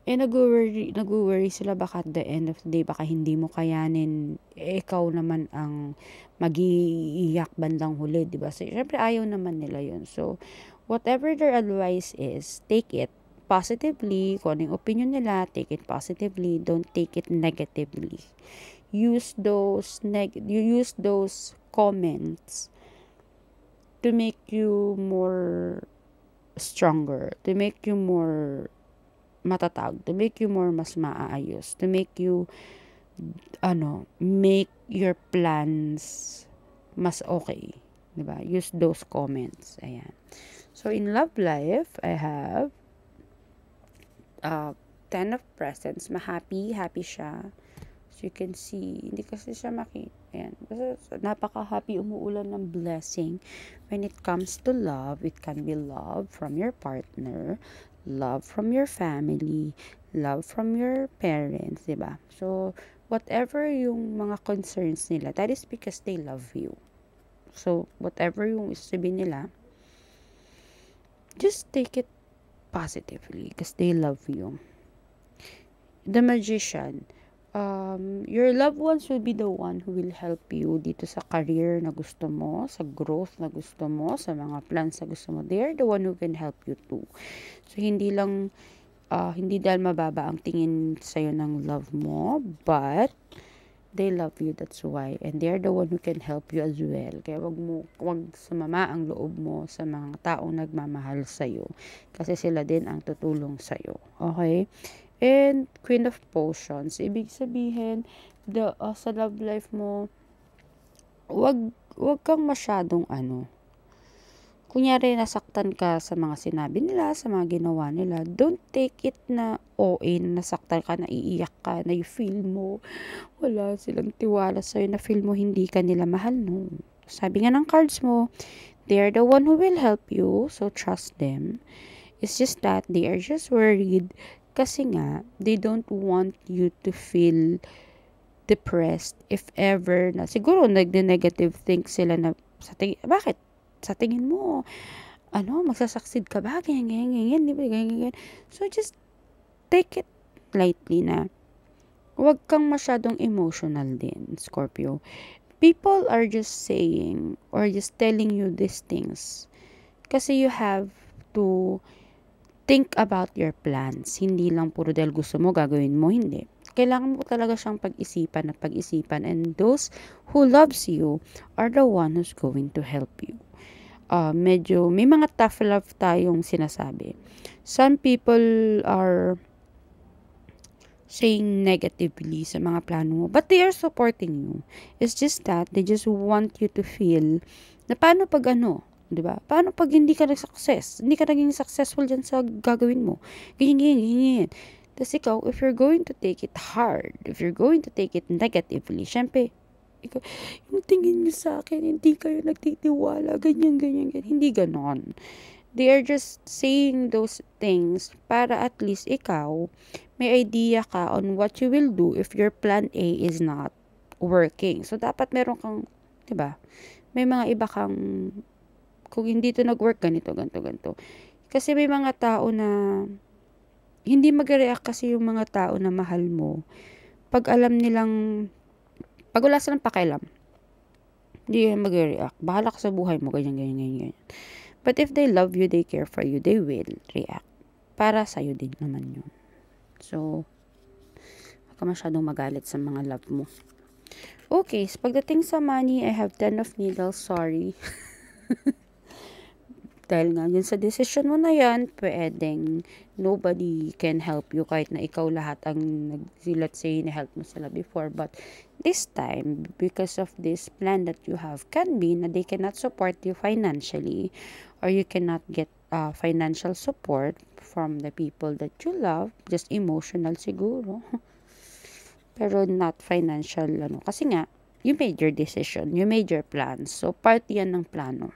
Speaker 1: nag-worry sila baka at the end of the day, baka hindi mo kayanin, ikaw naman ang mag-iiyak bandang huli, diba? So, syempre ayaw naman nila yun. So, whatever their advice is, take it positively. Kung anong opinion nila, take it positively. Don't take it negatively. Use those comments to make you more stronger, to make you more matatag, to make you more mas maaayos, to make you make your plans mas okay, diba? Use those comments. Ayan. So in love life, I have 10 of presents. Happy siya. So you can see, hindi kasi siya ayan. Basta napaka-happy, umuulan ng blessing. When it comes to love, it can be love from your partner, love from your family, love from your parents, diba? So, whatever yung mga concerns nila, that is because they love you. So, whatever yung sabihin nila, just take it positively because they love you. The Magician, your loved ones will be the one who will help you dito sa career na gusto mo, sa growth na gusto mo, sa mga plans na gusto mo. They are the one who can help you too. So, hindi dahil mababa ang tingin sa'yo ng love mo, but they love you, that's why. And they're the one who can help you as well. Kaya wag sumama ang loob mo sa mga taong nagmamahal sa'yo. Kasi sila din ang tutulong sa'yo. Okay? And Queen of Potions, ibig sabihin, sa love life mo, wag kang masyadong kunyari nasaktan ka sa mga sinabi nila, sa mga ginawa nila, don't take it na OA, nasaktan ka, naiiyak ka, na you feel mo, wala silang tiwala sa'yo, na feel mo hindi ka nila mahal, no. Sabi nga ng cards mo, they are the one who will help you, so trust them. It's just that they are just worried kasi nga, they don't want you to feel depressed if ever na, siguro nagde-negative think sila na, bakit? Sa tingin mo, magsasucceed ka ba? Ganyan, di ba? Ganyan. So, just take it lightly na, huwag kang masyadong emotional din, Scorpio. People are just saying or just telling you these things kasi you have to think about your plans. Hindi lang puro dahil gusto mo, gagawin mo. Hindi. Kailangan mo talaga siyang pag-isipan at pag-isipan. And those who loves you are the one who's going to help you. Medyo, may mga tough love tayong sinasabi. Some people are saying negatively sa mga plano mo, but they are supporting you. It's just that they just want you to feel na paano pag diba? Paano pag hindi ka nag-success? Hindi ka naging successful dyan sa gagawin mo. Ganyan. Tapos ikaw, if you're going to take it hard, if you're going to take it negatively, syempre, ikaw, yung tingin niyo sa akin, hindi kayo nagtitiwala, ganyan. Hindi ganon. They are just saying those things para at least ikaw, may idea ka on what you will do if your plan A is not working. So, dapat meron kang, diba? May mga iba kang, kung hindi to nag-work, ganito. Kasi may mga tao na hindi mag-react kasi yung mga tao na mahal mo. Pag wala silang pakialam, hindi yung mag-react. Bahala ka sa buhay mo, ganyan. But if they love you, they care for you, they will react. Para sa'yo din naman yun. So, huwag ka masyadong magalit sa mga love mo. Okay, so pagdating sa money, I have 10 of Needles, sorry. Dahil nga yun sa decision mo na yan, pwedeng nobody can help you kahit na ikaw lahat ang let's say, na-help mo sila before. But this time, because of this plan that you have, can be na they cannot support you financially or you cannot get financial support from the people that you love, just emotional siguro. Pero not financial, Kasi nga, you made your decision, you made your plans. So, part yan ng plano.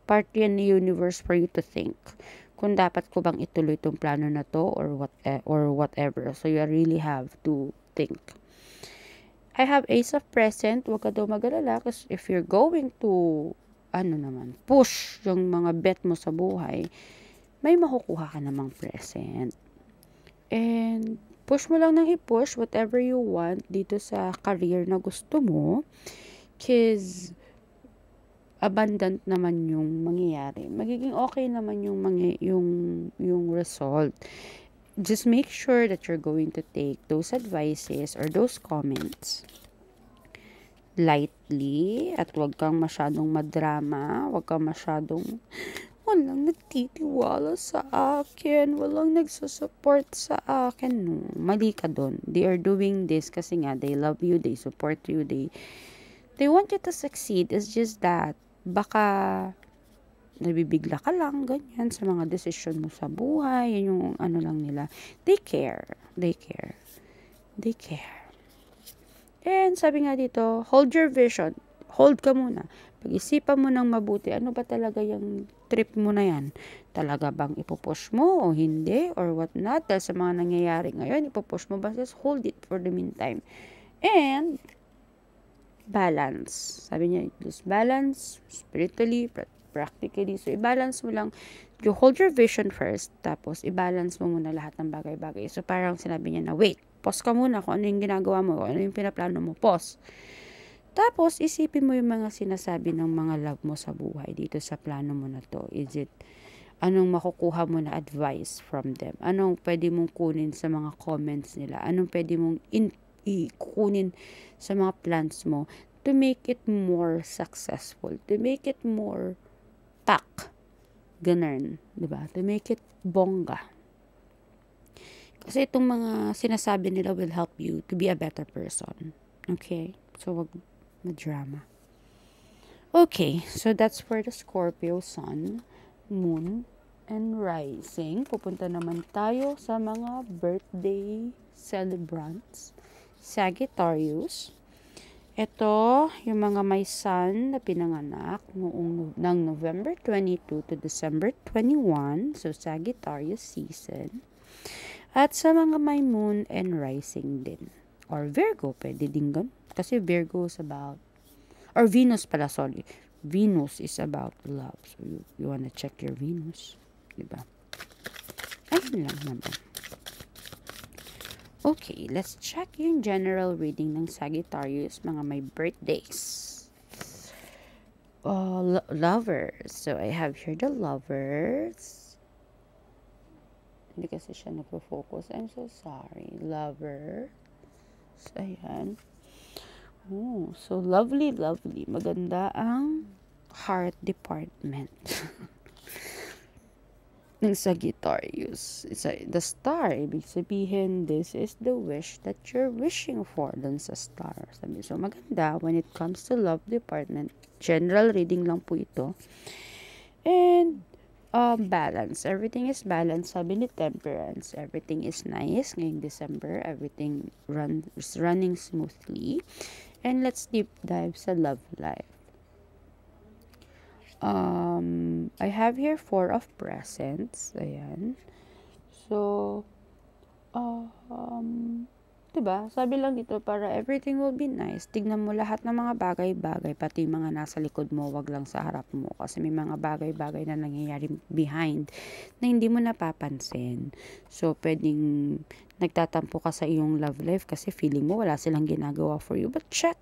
Speaker 1: Part yan ni universe for you to think kung dapat ko bang ituloy itong plano na to or whatever. So you really have to think. I have Ace of Present. Huwag ka daw mag-alala kasi if you're going to push yung mga bet mo sa buhay, may makukuha ka namang present. And push mo lang ng i-push whatever you want dito sa career na gusto mo, because abundant naman yung mangyayari. Magiging okay naman yung result. Just make sure that you're going to take those advices or those comments lightly at wag kang masyadong madrama, wag kang masyadong walang nagtitiwala sa akin, walang nagsusupport sa akin. No, mali ka dun. They are doing this kasi nga they love you, they support you, they want you to succeed. It's just that baka nabibigla ka lang, ganyan, sa mga decision mo sa buhay, yun yung lang nila. They care. And sabi nga dito, hold your vision. Hold ka muna. Pag-isipan mo ng mabuti, ano ba talaga yung trip mo na yan? Talaga bang ipupush mo o hindi? Or what not? Dahil sa mga nangyayari ngayon, ipupush mo ba? Just hold it for the meantime. And balance. Sabi niya, just balance spiritually, practically. So, i-balance mo lang, you hold your vision first, tapos i-balance mo muna lahat ng bagay-bagay. So, parang sinabi niya na, wait, pause ka muna kung ano yung ginagawa mo, kung ano yung pinaplano mo, pause. Tapos, isipin mo yung mga sinasabi ng mga love mo sa buhay dito sa plano mo na to. Is it, anong makukuha mo na advice from them? Anong pwede mong kunin sa mga comments nila? Anong pwede mong kunin sa mga plans mo to make it more successful, to make it more tak, ganun, diba? To make it bongga. Kasi itong mga sinasabi nila will help you to be a better person. Okay? So, wag na-drama. Okay, so that's for the Scorpio Sun, Moon, and Rising. Pupunta naman tayo sa mga birthday celebrants. Sagittarius. Ito, yung mga may sun na pinanganak ng November 22 to December 21. So, Sagittarius season. At sa mga may moon and rising din. Or Virgo, pwede din ganun. Kasi Virgo is about, or Venus pala, sorry. Venus is about love. So, you wanna check your Venus. Diba? Ayun lang naman. Okay, let's check yung general reading ng Sagittarius, mga may birthdays. Lovers. So, I have here the lovers. Hindi kasi siya nagpo-focus. I'm so sorry. Lovers. Ayan. Oh, so lovely, lovely. Maganda ang heart department. ng Sagittarius. The star, ibig sabihin, this is the wish that you're wishing for dun sa star. So, maganda when it comes to love department. General reading lang po ito. And, balance. Everything is balanced. Sabi ni Temperance, everything is nice. Ngayong December, everything is running smoothly. And let's deep dive sa love life. I have here 4 of presents. Ayan. So, diba? Sabi lang dito, para everything will be nice. Tignan mo lahat ng mga bagay-bagay, pati mga nasa likod mo, wag lang sa harap mo. Kasi may mga bagay-bagay na nangyayari behind na hindi mo napapansin. So, pwedeng nagtatampo ka sa iyong love life kasi feeling mo wala silang ginagawa for you. But check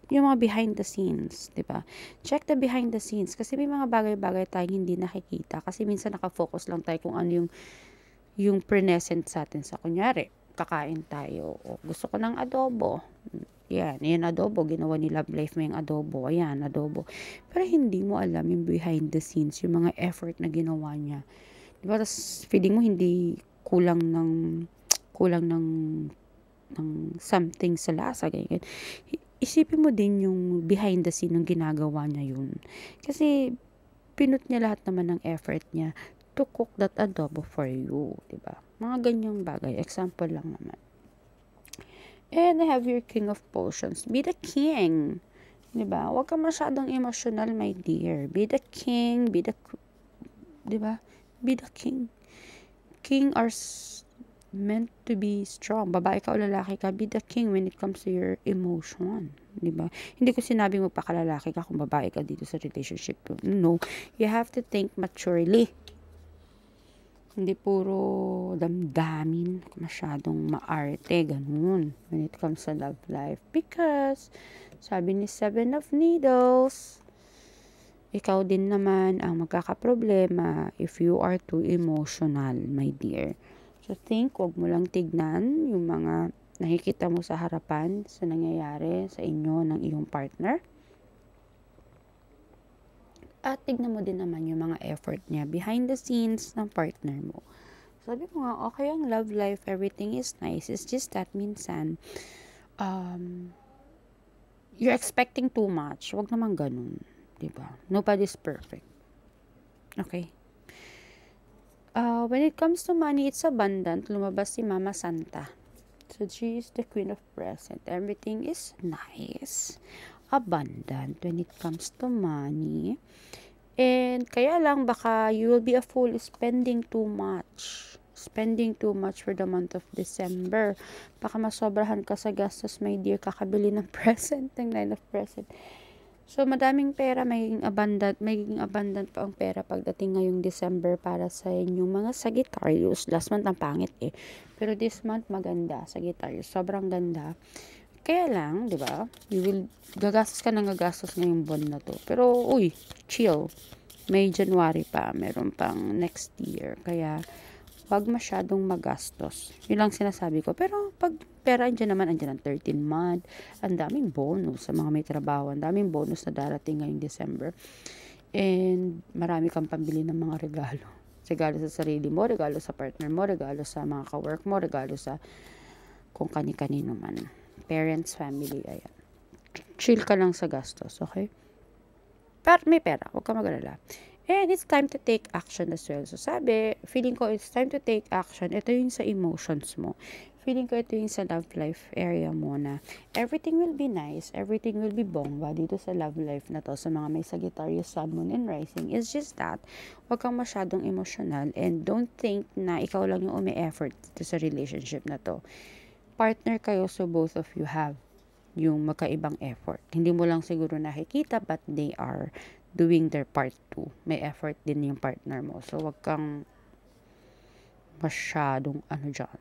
Speaker 1: yung mga behind the scenes, di ba? Check the behind the scenes kasi may mga bagay-bagay tayong hindi nakikita kasi minsan nakafocus lang tayo kung ano yung present sa atin. Sa kunyari, kakain tayo o gusto ko ng adobo. Yan adobo, ginawa ni Love Life mo yung adobo. Ayan, adobo. Pero hindi mo alam yung behind the scenes, yung mga effort na ginawa niya. Di ba? Tapos feeling mo hindi kulang ng something sa lasa, ganyan. Isipin mo din yung behind the scene ng ginagawa niya yun. Kasi, pinut niya lahat naman ng effort niya to cook that adobo for you. Diba? Mga ganyang bagay. Example lang naman. And I have your King of Potions. Be the king. Diba? Huwag ka masyadong emotional, my dear. Be the king. Diba? Be the king. King are meant to be strong. Babae ka o lalaki ka, be the king when it comes to your emotion. Diba? Hindi ko sinabi mo pakalalaki ka kung babae ka dito sa relationship. No. You have to think maturely. Hindi puro damdamin, masyadong maarte, ganun, when it comes to love life. Because, sabi ni 7 of Needles, ikaw din naman ang magkakaproblema if you are too emotional, my dear. So, wag mo lang tignan yung mga nakikita mo sa harapan sa nangyayari sa inyo ng iyong partner. At tignan mo din naman yung mga effort niya behind the scenes ng partner mo. Sabi ko nga, okay ang love life, everything is nice. It's just that minsan, you're expecting too much. Wag naman ganun. Diba? Nobody's perfect. Okay? When it comes to money, it's abundant. Lumabas si Mama Santa. So, she is the queen of present. Everything is nice. Abundant when it comes to money. And kaya lang baka you will be a fool spending too much. Spending too much for the month of December. Baka masobrahan ka sa gastos, my dear, kakabili ng present, ng line of present. So, madaming pera, magiging abundant pa ang pera pagdating ngayong December para sa inyong mga Sagittarius. Last month ang pangit eh. Pero this month maganda, Sagittarius. Sobrang ganda. Kaya lang, di ba? Gagastos ka ng gagastos ngayong buwan na to. Pero, uy, chill. May January pa, meron pang next year. Kaya, wag masyadong magastos. Yun lang sinasabi ko. Pero pag pera andyan naman, andyan ang 13 month, ang daming bonus sa mga may trabaho, ang daming bonus na darating ngayong December. And marami kang pambili ng mga regalo. Regalo sa sarili mo, regalo sa partner mo, regalo sa mga ka-work mo, regalo sa kung kani-kanino man. Parents, family, ayan. Chill ka lang sa gastos, okay? Pero may pera, huwag ka mag-alala. And it's time to take action as well. So sabi, feeling ko it's time to take action. Ito yung sa emotions mo. Feeling ko ito yung sa love life area mo na everything will be nice, everything will be bongga dito sa love life na to sa mga may Sagittarius, Sun, Moon, and Rising. It's just that, huwag kang masyadong emotional and don't think na ikaw lang yung umi-effort dito sa relationship na to. Partner kayo, so both of you have yung magkaibang effort. Hindi mo lang siguro nakikita but they are doing their part too. May effort din yung partner mo. So, wag kang masyadong dyan.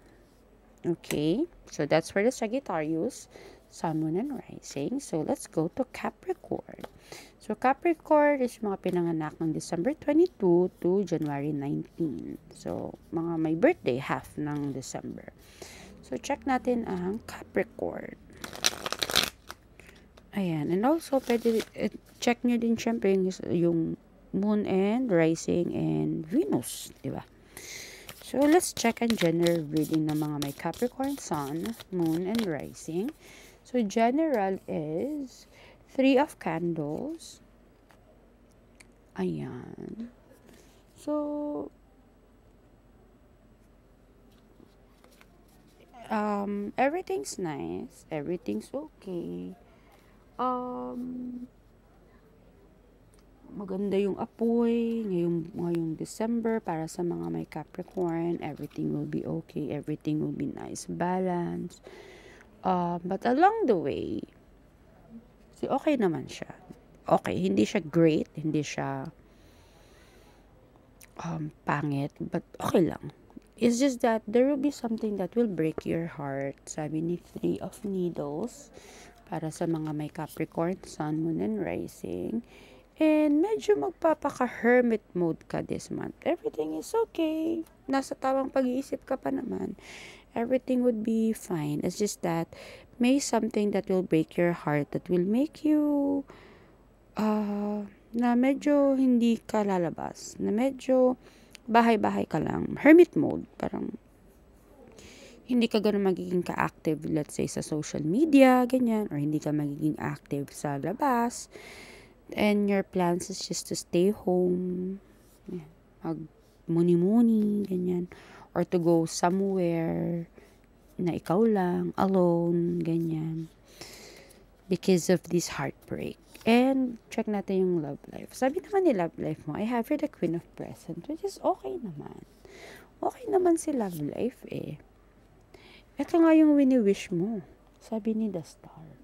Speaker 1: Okay? So, that's for the Sagittarius, Sun, Moon, and Rising. So, let's go to Capricorn. So, Capricorn is mga pinanganak ng December 22 to January 19. So, mga may birthday half ng December. So, check natin ang Capricorn. Ayan. And also, pwede check nyo din syempre yung Moon and Rising and Venus. Diba? So, let's check ang general reading ng mga may Capricorn, Sun, Moon, and Rising. So, general is 3 of Candles. Ayan. So, everything's nice. Everything's okay. Maganda yung apoy ngayong December para sa mga may Capricorn. Everything will be okay, everything will be nice, balance. But along the way, okay naman siya. Okay, hindi siya great, hindi siya pangit, but okay lang. It's just that there will be something that will break your heart. Sabi ni 3 of Needles para sa mga may Capricorn, Sun, Moon, and Rising. And medyo magpapaka-hermit mode ka this month. Everything is okay. Nasa tamang pag-iisip ka pa naman. Everything would be fine. It's just that may something that will break your heart, that will make you na medyo hindi ka lalabas. Na medyo bahay-bahay ka lang. Hermit mode. Parang hindi ka gano'n magiging ka-active, let's say, sa social media, ganyan. Or hindi ka magiging active sa labas. And your plans is just to stay home. Mag-muni-muni, ganyan. Or to go somewhere na ikaw lang, alone, ganyan. Because of this heartbreak. And check natin yung love life. Sabi naman ni love life mo, I have here the Queen of Present, which is okay naman. Okay naman si love life eh. Ito nga yung wini-wish mo. Sabi ni the Star.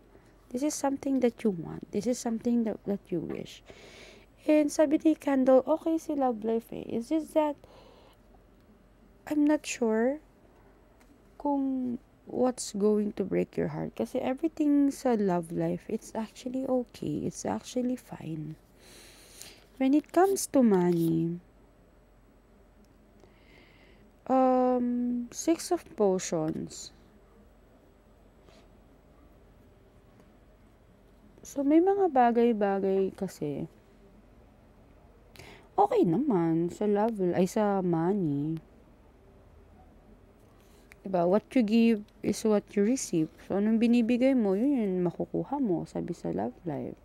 Speaker 1: This is something that you want. This is something that you wish. And sabi ni Candle, okay si love life eh. It's just that I'm not sure kung what's going to break your heart. Kasi everything sa love life, it's actually okay. It's actually fine. When it comes to money, 6 of Potions. So, may mga bagay-bagay kasi okay naman sa sa money. Diba? What you give is what you receive. So, anong binibigay mo, yun makukuha mo, sabi sa love life.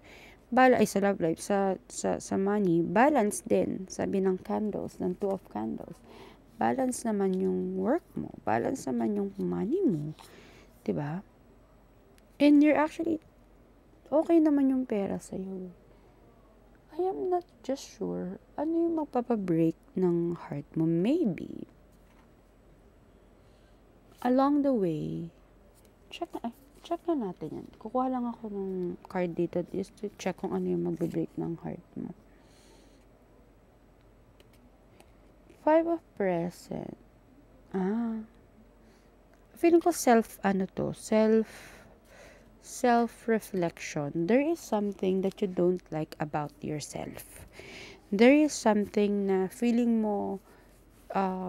Speaker 1: Sa love life, sa money, balance din, sabi ng candles, ng 2 of Candles. Balance naman yung work mo, balance naman yung money mo. Diba? And you're actually, okay naman yung pera sa'yo. I am not just sure, ano yung magpapabreak ng heart mo? Maybe along the way, check check na natin yan. Kukuha lang ako ng card dito just to check kung ano yung magbe-break ng heart mo. 5 of Present. Feeling ko self-reflection. There is something that you don't like about yourself. There is something na feeling mo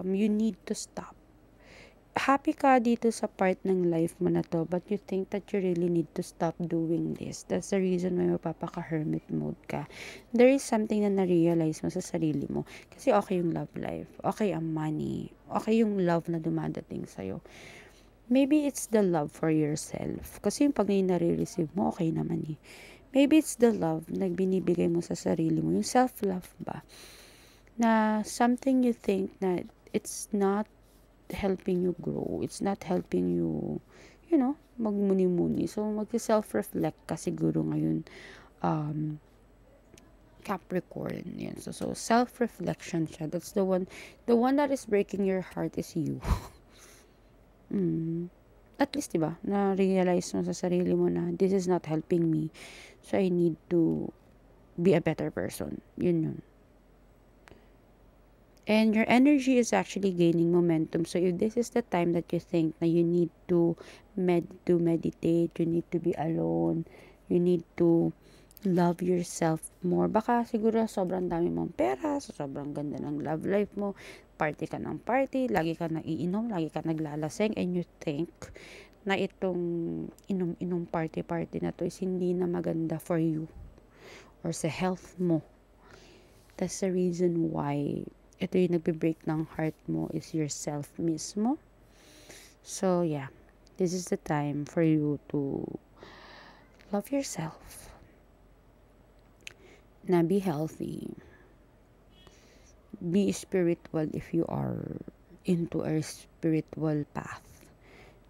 Speaker 1: you need to stop. Happy ka dito sa part ng life mo na to, but you think that you really need to stop doing this. That's the reason why mapapaka-hermit mode ka. There is something na na-realize mo sa sarili mo. Kasi okay yung love life, okay ang money, okay yung love na dumadating sa'yo. Maybe it's the love for yourself. Kasi yung pag nare-receive mo, okay naman eh. Maybe it's the love na binibigay mo sa sarili mo. Yung self-love ba? Na something you think na it's not helping you grow. It's not helping you, magmuni-muni. So, mag-self-reflect ka siguro ngayon, Capricorn. Yan. So, self-reflection siya. That's the one that is breaking your heart is you. At least, diba, na-realize mo sa sarili mo na this is not helping me. So, I need to be a better person. Yun. And your energy is actually gaining momentum. So if this is the time that you think na you need to meditate, you need to be alone, you need to love yourself more. Baka siguro sobrang dami mong pera, sobrang ganda ng love life mo, party ka ng party, lagi ka naiinom, lagi ka naglalaseng, and you think na itong inom party na to is hindi na maganda for you or sa health mo. That's the reason why ito yung nagbe-break ng heart mo is yourself mismo. So, yeah. This is the time for you to love yourself. Na be healthy. Be spiritual if you are into a spiritual path.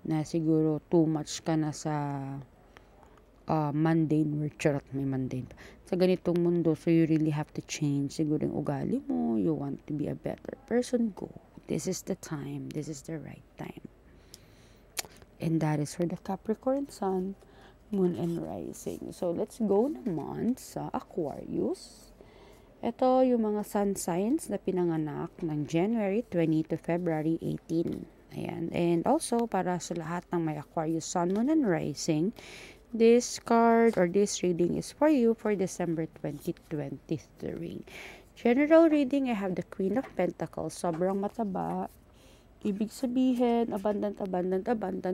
Speaker 1: Na siguro too much ka na sa mundane world. Charot, may mundane. Sa ganitong mundo, so you really have to change siguro yung ugali mo. You want to be a better person, go. This is the time. This is the right time. And that is for the Capricorn Sun, Moon, and Rising. So, let's go naman sa Aquarius. Ito yung mga sun signs na pinanganak ng January 20 to February 18. Ayan. And also, para sa lahat ng may Aquarius Sun, Moon, and Rising, this card or this reading is for you for December 2023. General reading, I have the Queen of Pentacles. Sobrang mataba. Ibig sabihin, abundant,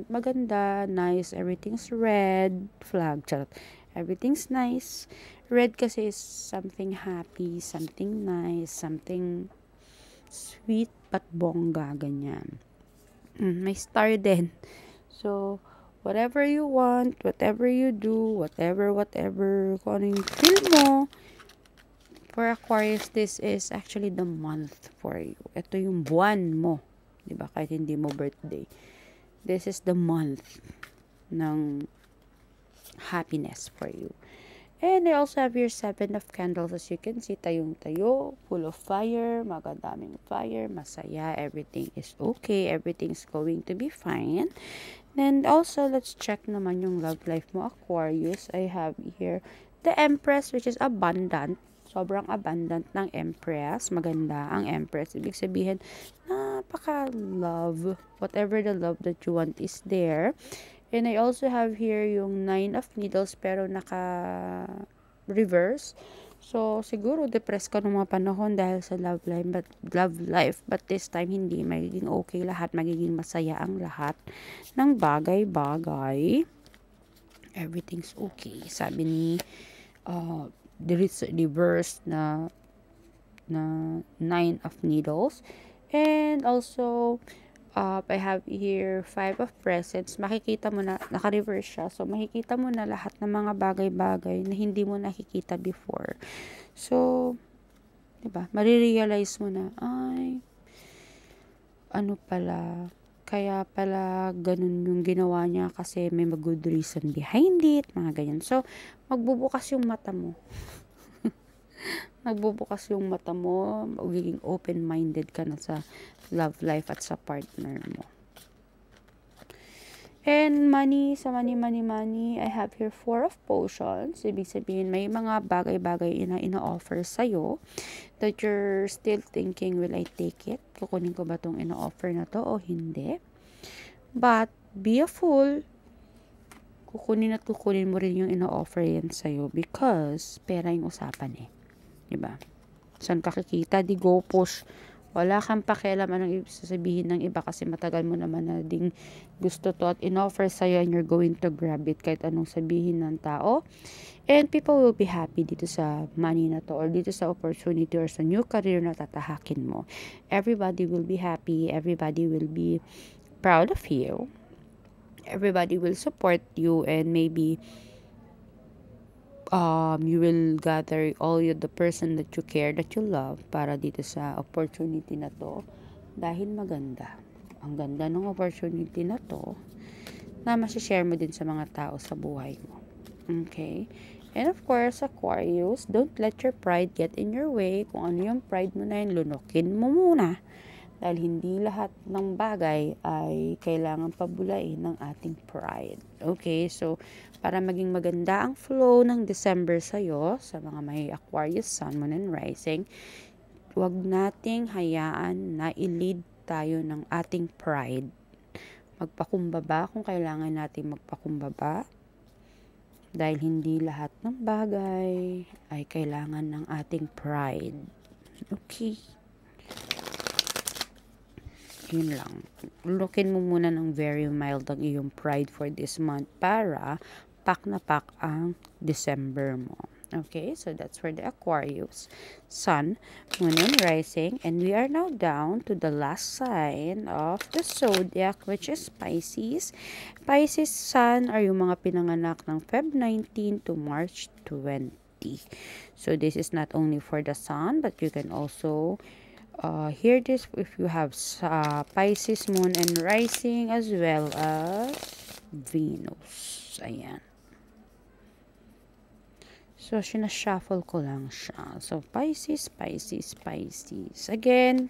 Speaker 1: maganda, nice, everything's red, flag, charot. Everything's nice. Red kasi is something happy, something nice, something sweet, but bongga, ganyan. May star din. So, whatever you want, whatever you do, whatever, kung ano yung feel mo, for Aquarius, this is actually the month for you. Ito yung buwan mo. Diba? Kahit hindi mo birthday. This is the month ng happiness for you. And I also have your 7 of candles. As you can see, tayong-tayo, full of fire, magadaming fire, masaya, everything is okay, everything's going to be fine. And also, let's check naman yung love life mo, Aquarius. I have here the Empress, which is abundant. Sobrang abundant ng Empress. Maganda ang Empress. Ibig sabihin, napaka-love. Whatever the love that you want is there. And I also have here yung 9 of Needles, pero naka-reverse. So, siguro depressed ka ng mga panahon dahil sa love life. But this time, hindi. Magiging okay lahat. Magiging masaya ang lahat ng bagay-bagay. Everything's okay. Sabi ni there is a reverse na 9 of Needles. And also, I have here 5 of Presents. Makikita mo na, naka-reverse siya. So, makikita mo na lahat ng mga bagay-bagay na hindi mo nakikita before. So, diba? Marirealize mo na, ay, ano pala, kaya pala ganun yung ginawa niya kasi may good reason behind it, mga ganyan. So, magbubukas yung mata mo. Magbubukas yung mata mo, magiging open-minded ka na sa love life at sa partner mo. And money, sa money, I have here 4 of potions. Ibig sabihin, may mga bagay-bagay na ina-offer sa'yo that you're still thinking, will I take it? Kukunin ko ba itong ina-offer na to o hindi? But, be a fool. Kukunin mo rin yung ina-offer yan sa'yo because pera yung usapan eh. Diba? Saan ka kikita? Di go push. Wala kang pakialam anong sasabihin ng iba kasi matagal mo naman na ding gusto to at in-offer sa'yo and you're going to grab it kahit anong sabihin ng tao. And people will be happy dito sa money na to or dito sa opportunity or sa new career na tatahakin mo. Everybody will be happy. Everybody will be proud of you. Everybody will support you and maybe you will gather all the person that you care, that you love para dito sa opportunity na to dahil maganda. Ang ganda ng opportunity na to na masishare mo din sa mga tao sa buhay mo. Okay? And of course, Aquarius, don't let your pride get in your way. Kung ano yung pride mo na yun, lunukin mo muna. Dahil hindi lahat ng bagay ay kailangan pabulain ng ating pride. Okay, so para maging maganda ang flow ng December sa'yo, sa mga may Aquarius, Sun, Moon, and Rising, huwag nating hayaan na i-lead tayo ng ating pride. Magpakumbaba kung kailangan natin magpakumbaba. Dahil hindi lahat ng bagay ay kailangan ng ating pride. Okay. Yun lang. Lookin mo muna ng very mild ang iyong pride for this month para pak na pak ang December mo. Okay, so that's for the Aquarius, Sun, Moon, and Rising. And we are now down to the last sign of the zodiac, which is Pisces. Pisces Sun are yung mga pinanganak ng Feb 19 to March 20. So this is not only for the Sun, but you can also hear this if you have Pisces, Moon, and Rising as well as Venus. Ayan. So, sinashuffle ko lang siya. So, Pisces, Pisces, Pisces. Again,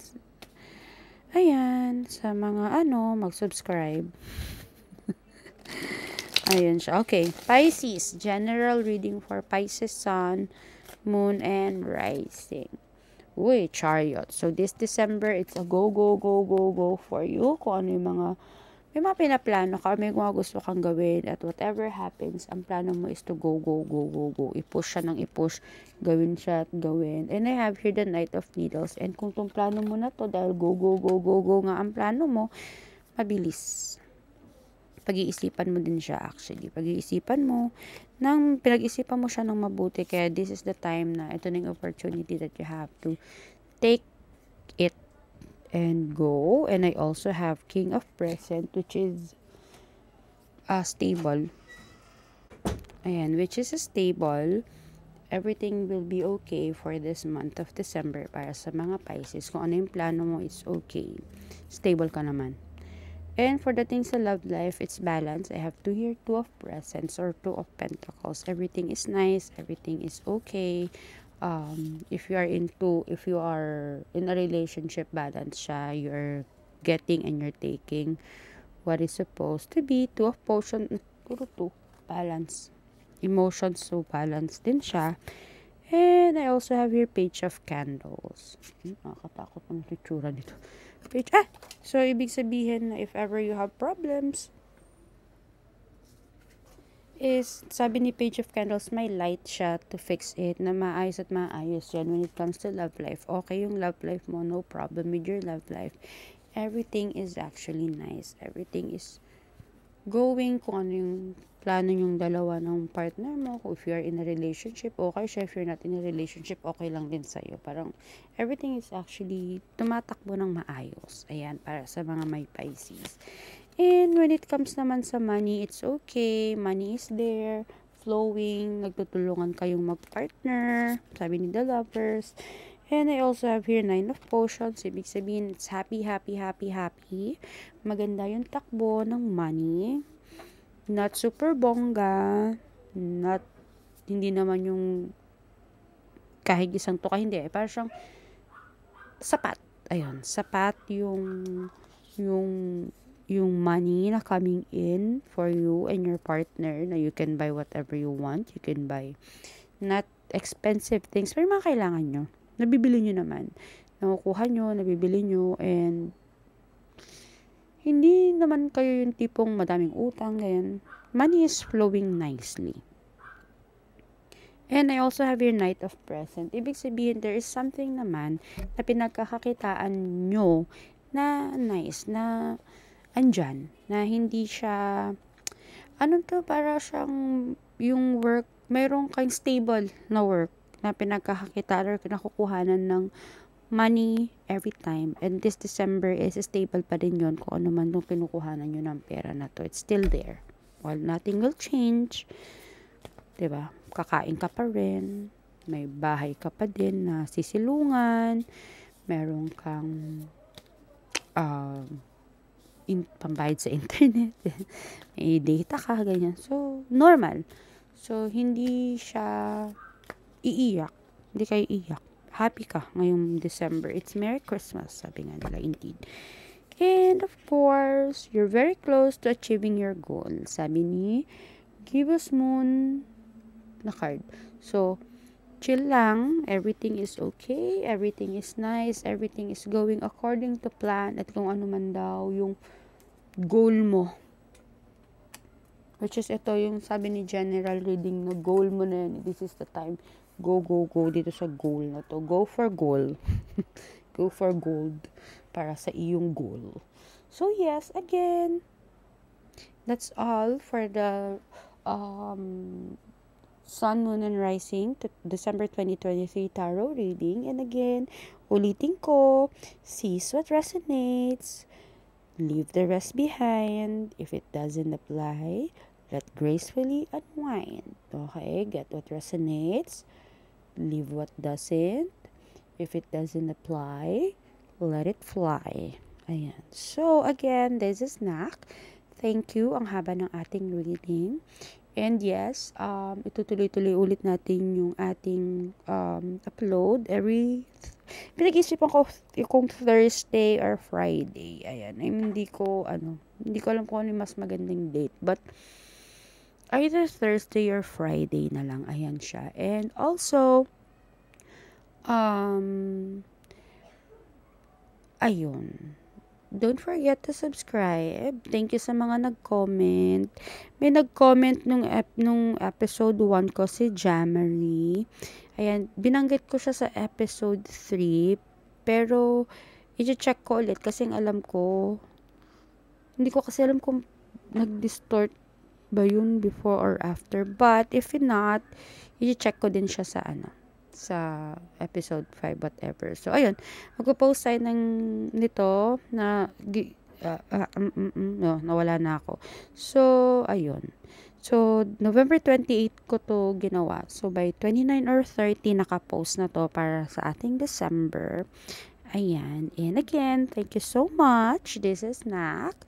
Speaker 1: ayan, sa mga mag-subscribe. Ayan siya. Okay, Pisces, general reading for Pisces, Sun, Moon, and Rising. Uy, Chariot. So, this December, it's a go, go, go, go, go for you. Kung ano yung may mga pinaplano ka, may mga gusto kang gawin, at whatever happens, ang plano mo is to go, go, go, go, go. I-push siya ng i-push. Gawin siya at gawin. And I have here the Knight of Needles. And kung tong plano mo na to, dahil go, go, go, go, go nga ang plano mo, mabilis. Pag-iisipan mo din siya actually. Pag-iisipan mo, pinag-isipan mo siya ng mabuti. Kaya this is the time na ito na yung opportunity that you have to take it and go. And I also have King of Present, which is stable. Ayan, which is stable. Everything will be okay for this month of December para sa mga Pisces. Kung ano yung plano mo, it's okay. Stable ka naman. And for the things sa love life, it's balance. I have here 2 of Presents or 2 of Pentacles. Everything is nice. Everything is okay. If you are in a relationship, balance siya. You're getting and you're taking what is supposed to be. 2 of Potion, puro 2. Balance. Emotions, so balance din siya. And I also have here Page of Candles. Nakakatakot ang itsura nito. So, ibig sabihin na if ever you have problems, is, sabi ni Page of Candles, may light siya to fix it, na maayos at maayos yan when it comes to love life. Okay yung love life mo, no problem with your love life. Everything is actually nice. Everything is going kung ano yung plano yung dalawa ng partner mo. If you are in a relationship, okay siya. If you're not in a relationship, okay lang din sa'yo. Parang everything is actually tumatakbo ng maayos. Ayan, para sa mga may Pisces. And when it comes naman sa money, it's okay. Money is there, flowing, nagtutulungan kayong mag-partner, sabi ni The Lovers. And I also have here 9 of Potions. Ibig sabihin, it's happy, happy, happy, happy. Maganda yung takbo ng money. Not super bongga. Hindi naman yung kahit isang tuka, hindi. Parang siyang sapat. Ayun, sapat yung yung money na coming in for you and your partner, na you can buy whatever you want. You can buy not expensive things, pero yung mga kailangan nyo, nabibili nyo naman. Nakukuha nyo, nabibili nyo, and hindi naman kayo yung tipong madaming utang, ganyan. Money is flowing nicely. And I also have your Knight of Present. Ibig sabihin, there is something naman na pinagkakakitaan nyo na nice, na andyan, na hindi siya, para siyang yung work, mayroong kang stable na work na pinagkakakitaan or nakukuhanan ng money every time. And this December is stable pa din yun kung ano man yung kinukuhanan nyo ng pera na to. It's still there. Well, nothing will change. Diba? Kakain ka pa rin. May bahay ka pa din na sisilungan. Meron kang pambayad sa internet. May data ka, ganyan. So, normal. So, hindi siya iiyak. Hindi kayo iiyak. Happy ka ngayong December. It's Merry Christmas, sabi nga nila, indeed. And of course, you're very close to achieving your goal. Sabi ni Gibbous Moon na card. So, chill lang. Everything is okay. Everything is nice. Everything is going according to plan. At kung ano man daw yung goal mo. Which is ito yung sabi ni General Reading na goal mo na yan. This is the time. Go, go, go dito sa goal na to. Go for goal. Go for gold para sa iyong goal. So yes, again, that's all for the Sun, Moon, and Rising to December 2023 Tarot reading. And again, ulitin ko, seize what resonates, leave the rest behind. If it doesn't apply, let gracefully unwind. Okay, get what resonates, leave what doesn't. If it doesn't apply, let it fly. Ayan. So, again, this is Nak. Thank you. Ang haba ng ating reading. And yes, itutuloy-tuloy ulit natin yung ating upload pinag-isipan ko kung Thursday or Friday. Ayan. Hindi ko alam kung ano yung mas magandang date. But, either Thursday or Friday na lang. Ayan siya. And also, ayun. Don't forget to subscribe. Thank you sa mga nag-comment. May nag-comment nung episode 1 ko, si Jamary. Ayan, binanggit ko siya sa episode 3. Pero, i-check ko ulit kasi alam ko, hindi ko kasi alam kung nag-distort ba yun before or after. But, if not, i-check ko din siya sa episode 5, whatever. So, ayun. Magpo-post tayo nito na nawala na ako. So, ayun. So, November 28 ko to ginawa. So, by 29 or 30, naka-post na to para sa ating December. Ayan. And again, thank you so much. This is Nak.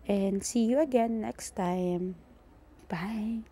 Speaker 1: And see you again next time. Bye.